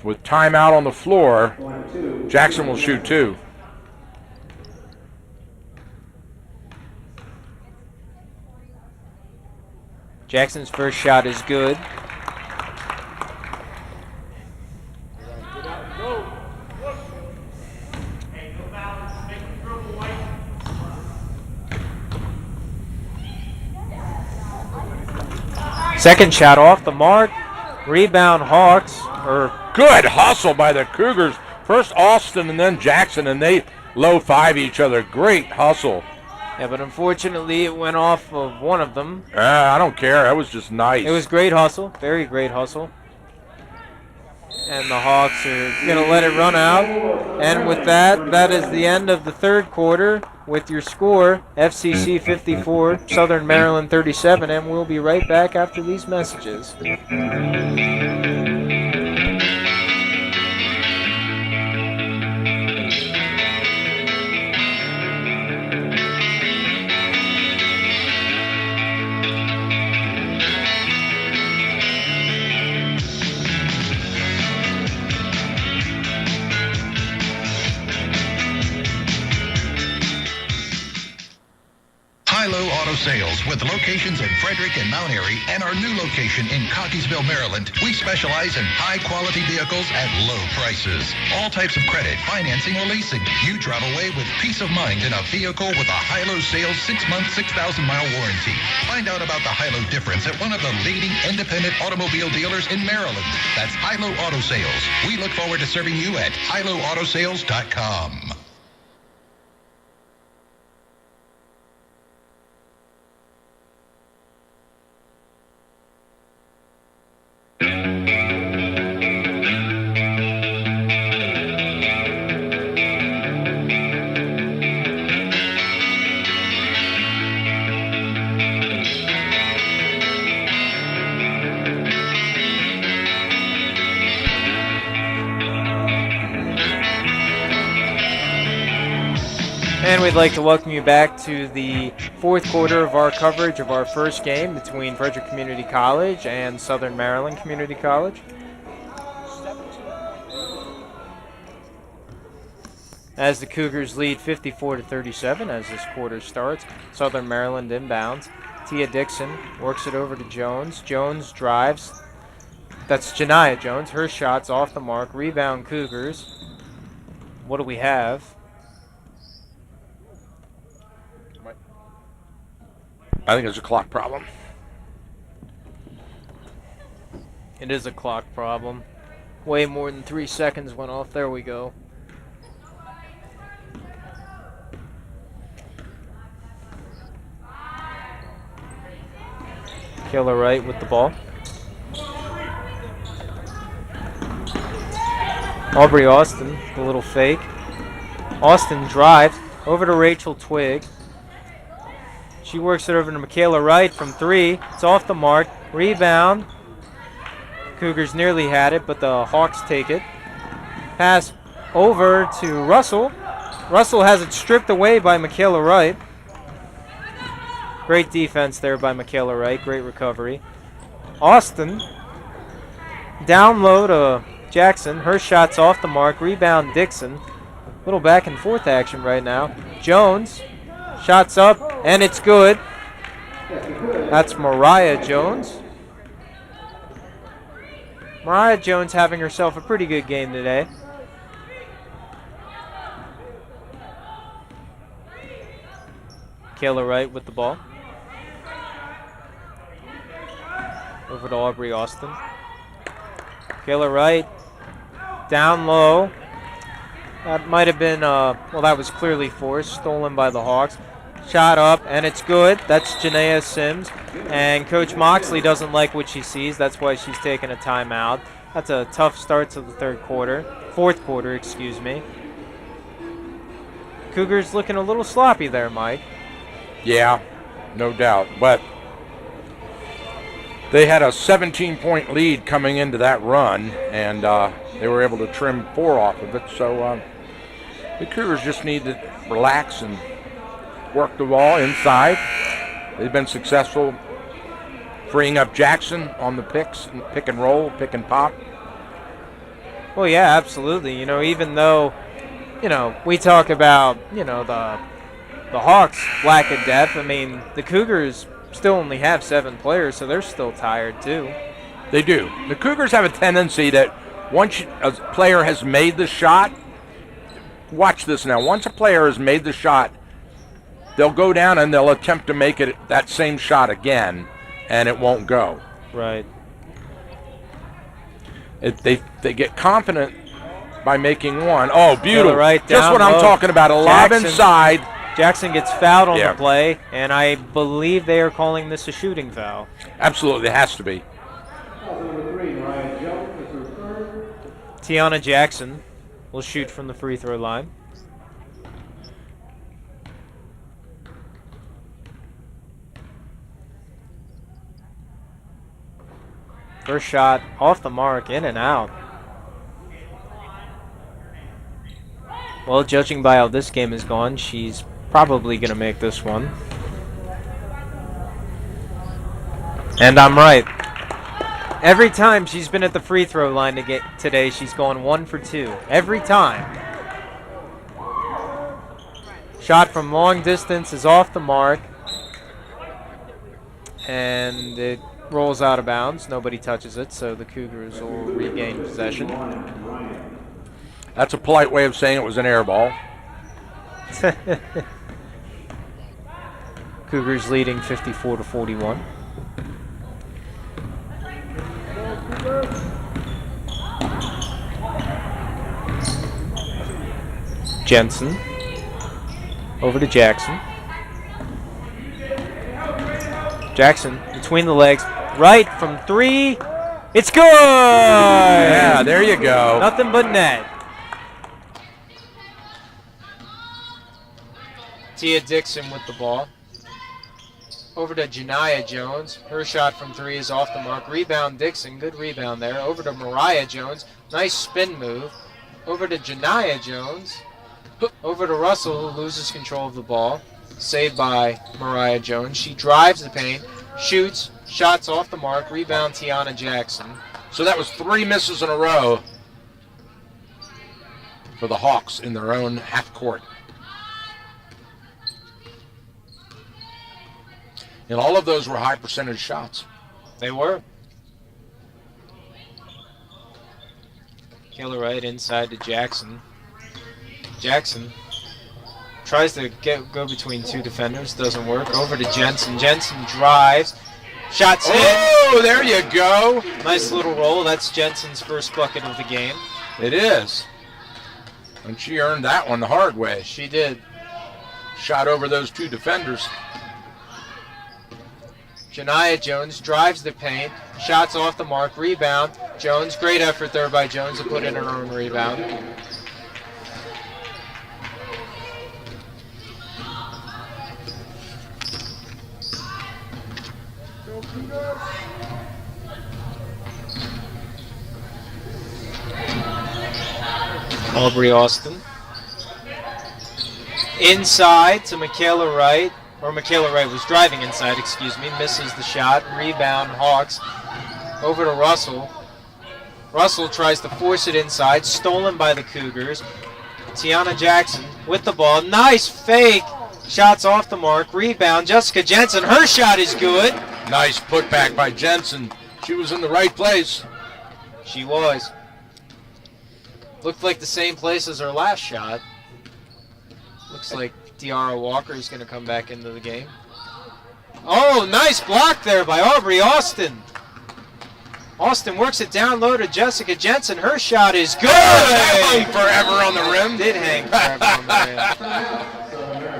Speaker 10: With timeout on the floor, Jackson will shoot 2.
Speaker 9: Jackson's first shot is good. Second shot off the mark. Rebound Hawks.
Speaker 10: Good hustle by the Cougars. First Austin and then Jackson, and they low five each other. Great hustle.
Speaker 9: Yeah, but unfortunately it went off of one of them.
Speaker 10: I don't care. That was just nice.
Speaker 9: It was great hustle. Very great hustle. And the Hawks are going to let it run out. And with that, that is the end of the third quarter with your score, FCC 54, Southern Maryland 37, and we'll be right back after these messages.
Speaker 3: High-Low Auto Sales, with locations in Frederick and Mount Airy and our new location in Cockeysville, Maryland. We specialize in high-quality vehicles at low prices. All types of credit, financing, or leasing. You drive away with peace of mind in a vehicle with a High-Low Sales 6-month, 6,000-mile warranty. Find out about the High-Low difference at one of the leading independent automobile dealers in Maryland. That's High-Low Auto Sales. We look forward to serving you at highlowAutoSales.com.
Speaker 9: And we'd like to welcome you back to the fourth quarter of our coverage of our first game between Frederick Community College and Southern Maryland Community College. As the Cougars lead 54-37 as this quarter starts. Southern Maryland inbounds. Tia Dixon works it over to Jones. Jones drives. That's Janiah Jones. Her shot's off the mark. Rebound Cougars. What do we have?
Speaker 10: I think it's a clock problem.
Speaker 9: It is a clock problem. Way more than 3 seconds went off. There we go. Killer Wright with the ball. Aubrey Austin, the little fake. Austin drives over to Rachel Twig. She works it over to Michaela Wright from 3. It's off the mark. Rebound. Cougars nearly had it, but the Hawks take it. Pass over to Russell. Russell has it stripped away by Michaela Wright. Great defense there by Michaela Wright. Great recovery. Austin. Down low to Jackson. Her shot's off the mark. Rebound Dixon. Little back and forth action right now. Jones. Shots up, and it's good. That's Mariah Jones. Mariah Jones having herself a pretty good game today. Kayla Wright with the ball. Over to Aubrey Austin. Kayla Wright down low. That might have been, well, that was clearly forced. Stolen by the Hawks. Shot up, and it's good. That's Janaea Sims. And Coach Moxley doesn't like what she sees. That's why she's taking a timeout. That's a tough start to the fourth quarter, excuse me. Cougars looking a little sloppy there, Mike.
Speaker 10: Yeah, no doubt. But they had a 17-point lead coming into that run, and they were able to trim 4 off of it. So the Cougars just need to relax and work the ball inside. They've been successful freeing up Jackson on the picks, and pick and roll, pick and pop.
Speaker 9: Well, yeah, absolutely. You know, even though, you know, we talk about, you know, the Hawks' lack of depth, I mean, the Cougars still only have 7 players, so they're still tired too.
Speaker 10: They do. The Cougars have a tendency that once a player has made the shot, watch this now, once a player has made the shot, they'll go down and they'll attempt to make it that same shot again, and it won't go.
Speaker 9: Right.
Speaker 10: They get confident by making one. Oh, beautiful.
Speaker 9: Right,
Speaker 10: just what I'm talking about. A lob inside.
Speaker 9: Jackson gets fouled on the play, and I believe they are calling this a shooting foul.
Speaker 10: Absolutely, it has to be.
Speaker 9: Tiana Jackson will shoot from the free throw line. First shot off the mark, in and out. Well, judging by how this game has gone, she's probably going to make this one. And I'm right. Every time she's been at the free throw line today, she's gone 1 for 2. Every time. Shot from long distance is off the mark. And it rolls out of bounds. Nobody touches it, so the Cougars will regain possession.
Speaker 10: That's a polite way of saying it was an air ball.
Speaker 9: Cougars leading 54-41. Jensen over to Jackson. Jackson between the legs, right from 3. It's good!
Speaker 10: Yeah, there you go.
Speaker 9: Nothing but net. Tia Dixon with the ball. Over to Janiah Jones. Her shot from 3 is off the mark. Rebound Dixon. Good rebound there. Over to Mariah Jones. Nice spin move. Over to Janiah Jones. Over to Russell, who loses control of the ball. Saved by Mariah Jones. She drives the paint, shoots, shots off the mark, rebound Tiana Jackson.
Speaker 10: So that was 3 misses in a row for the Hawks in their own half court. And all of those were high percentage shots.
Speaker 9: They were. Killer right inside to Jackson. Jackson tries to go between 2 defenders. Doesn't work. Over to Jensen. Jensen drives. Shots in.
Speaker 10: Oh, there you go.
Speaker 9: Nice little roll. That's Jensen's first bucket of the game.
Speaker 10: It is. And she earned that one the hard way.
Speaker 9: She did.
Speaker 10: Shot over those 2 defenders.
Speaker 9: Janiyah Jones drives the paint. Shots off the mark. Rebound. Jones. Great effort there by Jones to put in her own rebound. Aubrey Austin. Inside to Michaela Wright. Or Michaela Wright was driving inside, excuse me. Misses the shot. Rebound, Hawks. Over to Russell. Russell tries to force it inside. Stolen by the Cougars. Tiana Jackson with the ball. Nice fake. Shots off the mark. Rebound, Jessica Jensen. Her shot is good.
Speaker 10: Nice putback by Jensen. She was in the right place.
Speaker 9: She was. Looked like the same place as her last shot. Looks like De'Ara Walker is going to come back into the game. Oh, nice block there by Aubrey Austin. Austin works it down low to Jessica Jensen. Her shot is good.
Speaker 10: Hung forever on the rim.
Speaker 9: Did hang forever on the rim.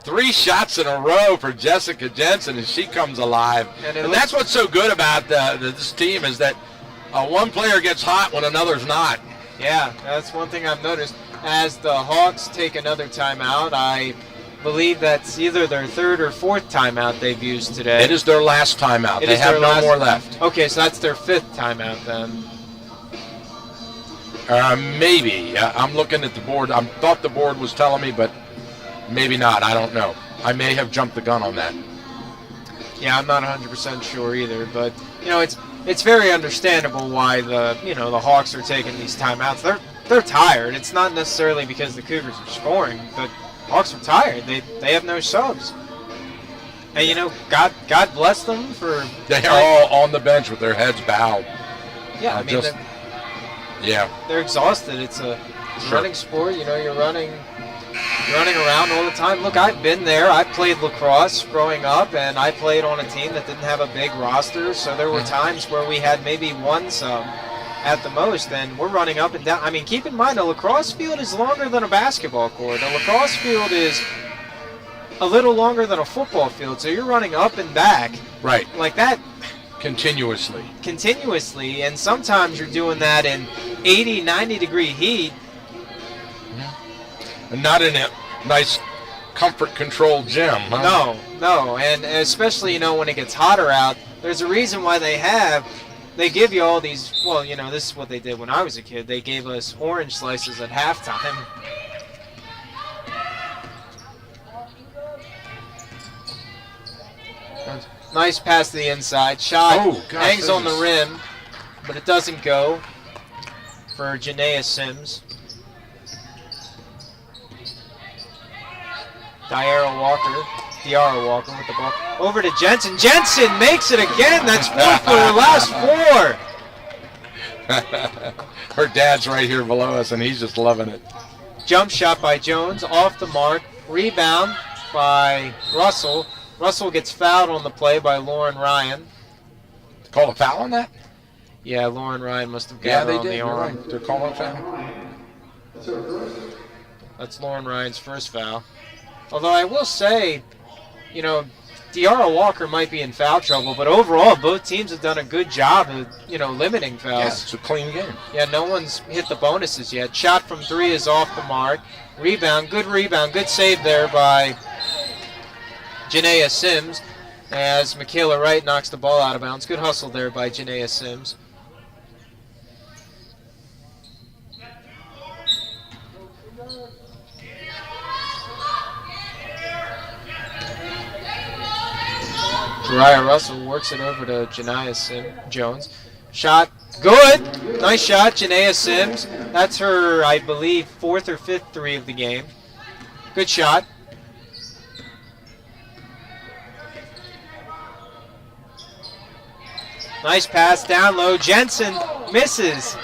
Speaker 10: 3 shots in a row for Jessica Jensen, and she comes alive. And that's what's so good about this team is that one player gets hot when another's not.
Speaker 9: Yeah, that's one thing I've noticed. As the Hawks take another timeout, I believe that's either their 3rd or 4th timeout they've used today.
Speaker 10: It is their last timeout. They have no more left.
Speaker 9: Okay, so that's their 5th timeout then.
Speaker 10: Maybe. I'm looking at the board. I thought the board was telling me, but maybe not. I don't know. I may have jumped the gun on that.
Speaker 9: Yeah, I'm not 100% sure either, but it's very understandable why the Hawks are taking these timeouts. They're tired. It's not necessarily because the Cougars are scoring, but Hawks are tired. They have no subs. And God bless them for.
Speaker 10: They are all on the bench with their heads bowed.
Speaker 9: Yeah, they're exhausted. It's a running sport. You're running around all the time. Look, I've been there. I played lacrosse growing up, and I played on a team that didn't have a big roster. So there were times where we had maybe 1 sub at the most, and we're running up and down. I mean, keep in mind, a lacrosse field is longer than a basketball court. A lacrosse field is a little longer than a football field, so you're running up and back.
Speaker 10: Right.
Speaker 9: Like that.
Speaker 10: Continuously,
Speaker 9: and sometimes you're doing that in 80, 90-degree heat.
Speaker 10: And not in a nice, comfort-controlled gym, huh?
Speaker 9: No, and especially, when it gets hotter out, there's a reason why they give you all these, this is what they did when I was a kid. They gave us orange slices at halftime. Nice pass to the inside. Shot hangs on the rim, but it doesn't go for Janaea Sims. De'Ara Walker with the ball. Over to Jensen. Jensen makes it again. That's 4 for her last 4.
Speaker 10: Her dad's right here below us, and he's just loving it.
Speaker 9: Jump shot by Jones. Off the mark. Rebound by Russell. Russell gets fouled on the play by Lauren Ryan.
Speaker 10: Call a foul on that?
Speaker 9: Yeah, Lauren Ryan must have got her on the arm.
Speaker 10: Right. They're calling a foul.
Speaker 9: That's Lauren Ryan's first foul. Although I will say, De'Ara Walker might be in foul trouble, but overall, both teams have done a good job of, limiting fouls.
Speaker 10: Yeah, it's a clean game.
Speaker 9: Yeah, no one's hit the bonuses yet. Shot from 3 is off the mark. Rebound, good save there by Janaea Sims as Michaela Wright knocks the ball out of bounds. Good hustle there by Janaea Sims. Jariah Russell works it over to Janiah Jones. Shot, good. Nice shot, Janaea Sims. That's her, I believe, 4th or 5th 3 of the game. Good shot. Nice pass down low. Jensen misses.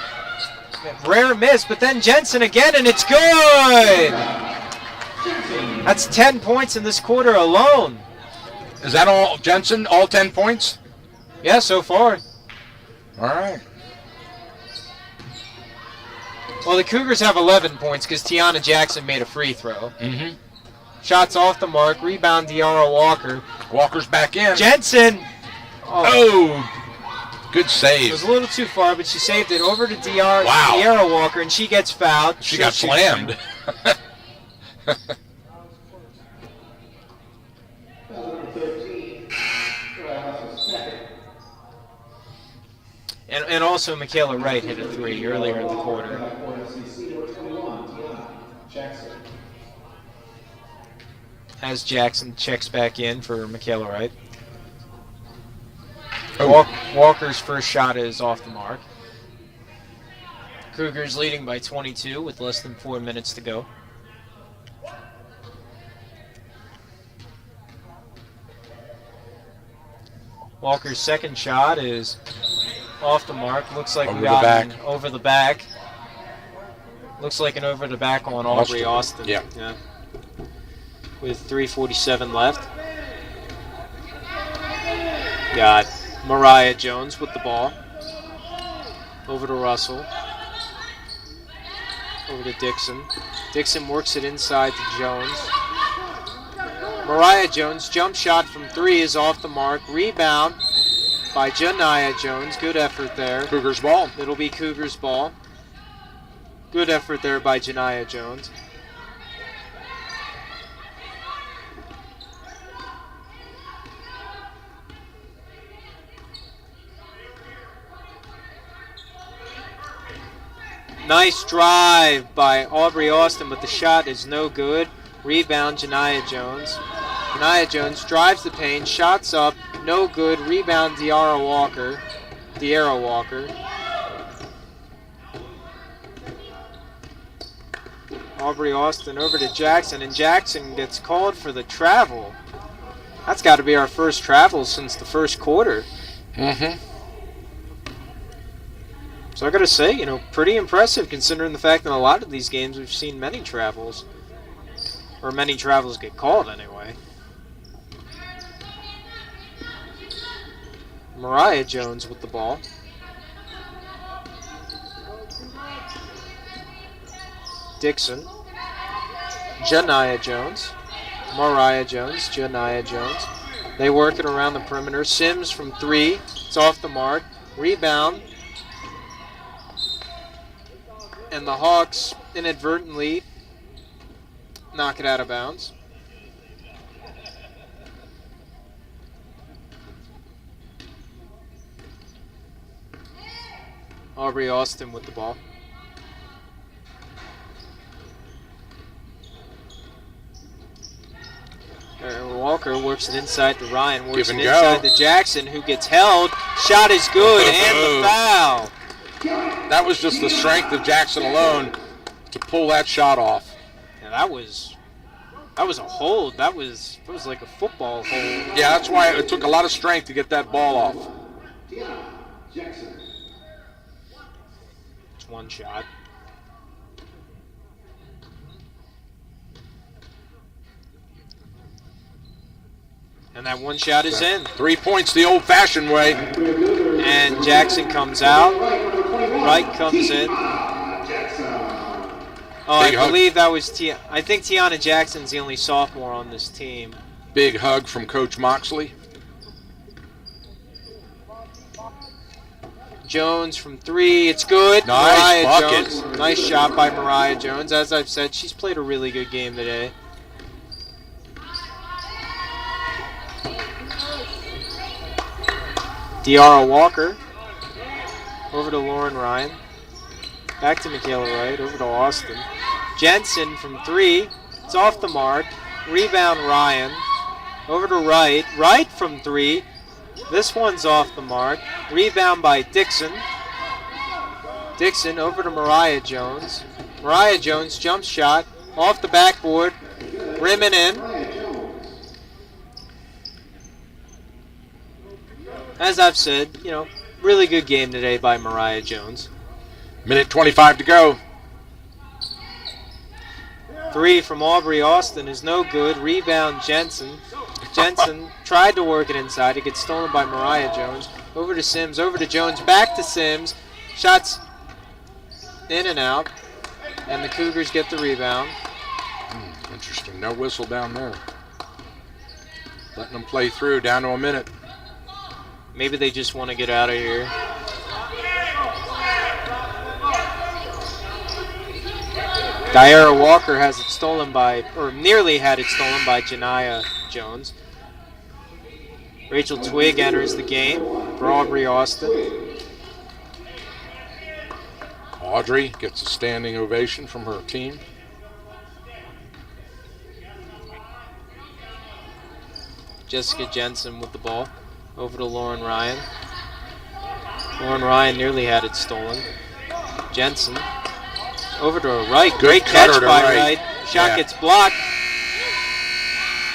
Speaker 9: Rare miss, but then Jensen again, and it's good. That's 10 points in this quarter alone.
Speaker 10: Is that all, Jensen? All 10 points?
Speaker 9: Yeah, so far.
Speaker 10: All right.
Speaker 9: Well, the Cougars have 11 points because Tiana Jackson made a free throw.
Speaker 10: Mm-hmm.
Speaker 9: Shots off the mark. Rebound, De'Ara Walker.
Speaker 10: Walker's back in.
Speaker 9: Jensen.
Speaker 10: Oh. Good save.
Speaker 9: It was a little too far, but she saved it over to De'Ara Walker, and she gets fouled.
Speaker 10: She got slammed.
Speaker 9: And also Michaela Wright hit a 3 earlier in the quarter. As Jackson checks back in for Michaela Wright. Walker's first shot is off the mark. Cougars leading by 22 with less than 4 minutes to go. Walker's second shot is off the mark. Looks like we got an over the back. Looks like an over the back on Aubrey Austin.
Speaker 10: Yeah.
Speaker 9: With 3:47 left. Got Mariah Jones with the ball. Over to Russell. Over to Dixon. Dixon works it inside to Jones. Mariah Jones, jump shot from 3 is off the mark. Rebound by Janiah Jones. Good effort there.
Speaker 10: Cougars ball.
Speaker 9: It'll be Cougars ball. Good effort there by Janiah Jones. Nice drive by Aubrey Austin, but the shot is no good. Rebound, Janiah Jones. Janiah Jones drives the paint, shots up, no good. Rebound, De'Ara Walker. Aubrey Austin over to Jackson, and Jackson gets called for the travel. That's got to be our first travel since the first quarter.
Speaker 10: Mm-hmm.
Speaker 9: So I got to say, pretty impressive considering the fact that in a lot of these games we've seen many travels. Or many travels get called anyway. Mariah Jones with the ball. Dixon. Janiah Jones. Mariah Jones. Janiah Jones. They work it around the perimeter. Sims from 3. It's off the mark. Rebound. And the Hawks inadvertently knock it out of bounds. Aubrey Austin with the ball. Walker works it inside to Ryan. Works it inside to Jackson, who gets held. Shot is good, and the foul.
Speaker 10: That was just the strength of Jackson alone to pull that shot off.
Speaker 9: Yeah, that was a hold. That was like a football hold.
Speaker 10: Yeah, that's why it took a lot of strength to get that ball off.
Speaker 11: Jackson.
Speaker 9: It's one shot. And that one shot is in.
Speaker 10: 3 points the old-fashioned way.
Speaker 9: And Jackson comes out. Wright comes in. Oh, I believe that was I think Tiana Jackson's the only sophomore on this team.
Speaker 10: Big hug from Coach Moxley.
Speaker 9: Jones from 3. It's good.
Speaker 10: Nice
Speaker 9: Mariah
Speaker 10: bucket.
Speaker 9: Jones. Nice shot by Mariah Jones. As I've said, she's played a really good game today. De'Ara Walker. Over to Lauren Ryan. Back to Michaela Wright. Over to Austin. Jensen from 3. It's off the mark. Rebound Ryan. Over to Wright. Wright from 3. This one's off the mark. Rebound by Dixon. Dixon over to Mariah Jones. Mariah Jones jump shot off the backboard, rim and in. As I've said, really good game today by Mariah Jones.
Speaker 10: Minute 25 to go.
Speaker 9: 3 from Aubrey Austin is no good. Rebound Jensen. Jensen tried to work it inside. It gets stolen by Mariah Jones. Over to Sims, over to Jones, back to Sims. Shots in and out. And the Cougars get the rebound.
Speaker 10: Interesting. No whistle down there. Letting them play through down to a minute.
Speaker 9: Maybe they just want to get out of here. Diarra Walker has it stolen by, or nearly had it stolen by Janiyah Jones. Rachel Twigg enters the game for Aubrey Austin.
Speaker 10: Audrey gets a standing ovation from her team.
Speaker 9: Jessica Jensen with the ball. Over to Lauren Ryan. Lauren Ryan nearly had it stolen. Jensen. Over to her right. Great catch by Wright. Shot gets blocked.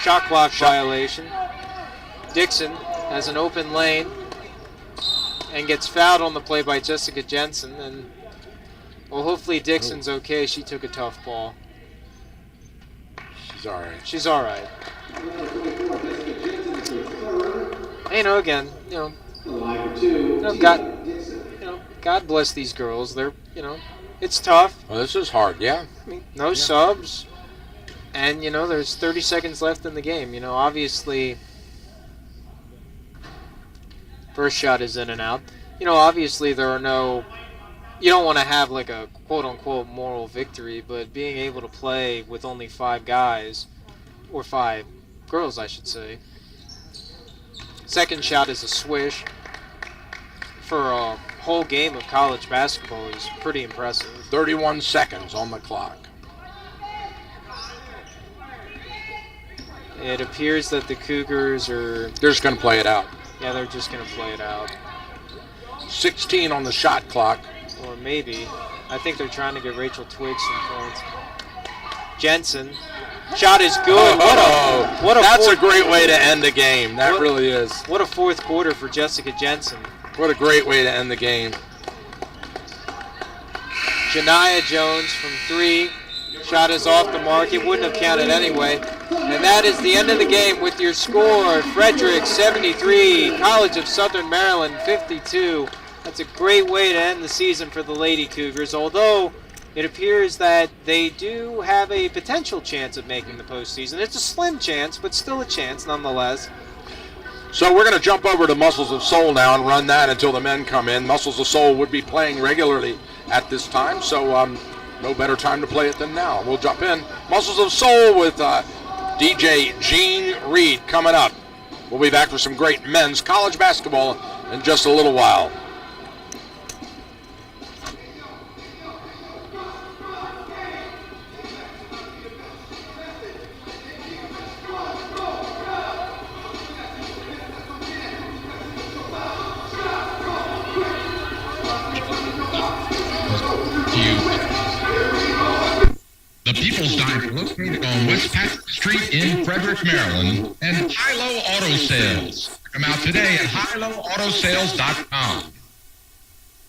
Speaker 9: Shot clock violation. Dixon has an open lane and gets fouled on the play by Jessica Jensen. And well, hopefully Dixon's okay. She took a tough ball.
Speaker 10: She's all right.
Speaker 9: She's all right. Again, God bless these girls. They're, it's tough.
Speaker 10: Well, this is hard, yeah.
Speaker 9: I mean, no subs. And, there's 30 seconds left in the game. Obviously, first shot is in and out. Obviously there are no, you don't want to have like a quote-unquote moral victory, but being able to play with only 5 guys, or 5 girls, I should say. Second shot is a swish. For a whole game of college basketball is pretty impressive.
Speaker 10: 31 seconds on the clock.
Speaker 9: It appears that the Cougars are...
Speaker 10: They're just going to play it out.
Speaker 9: Yeah, they're just going to play it out.
Speaker 10: 16 on the shot clock.
Speaker 9: Or maybe. I think they're trying to get Rachel Twigg some points. Jensen. Shot is good.
Speaker 10: That's a great way to end the game. That really is.
Speaker 9: What a fourth quarter for Jessica Jensen.
Speaker 10: What a great way to end the game.
Speaker 9: Janiyah Jones from 3. Shot is off the mark. It wouldn't have counted anyway. And that is the end of the game with your score. Frederick 73, College of Southern Maryland 52. That's a great way to end the season for the Lady Cougars, although it appears that they do have a potential chance of making the postseason. It's a slim chance, but still a chance nonetheless.
Speaker 10: So we're going to jump over to Muscles of Soul now and run that until the men come in. Muscles of Soul would be playing regularly at this time, so no better time to play it than now. We'll jump in. Muscles of Soul with DJ Gene Reed coming up. We'll be back for some great men's college basketball in just a little while.
Speaker 18: The People's Diner, located on West Patrick Street in Frederick, Maryland, and High-Low Auto Sales. Come out today at highlowAutoSales.com.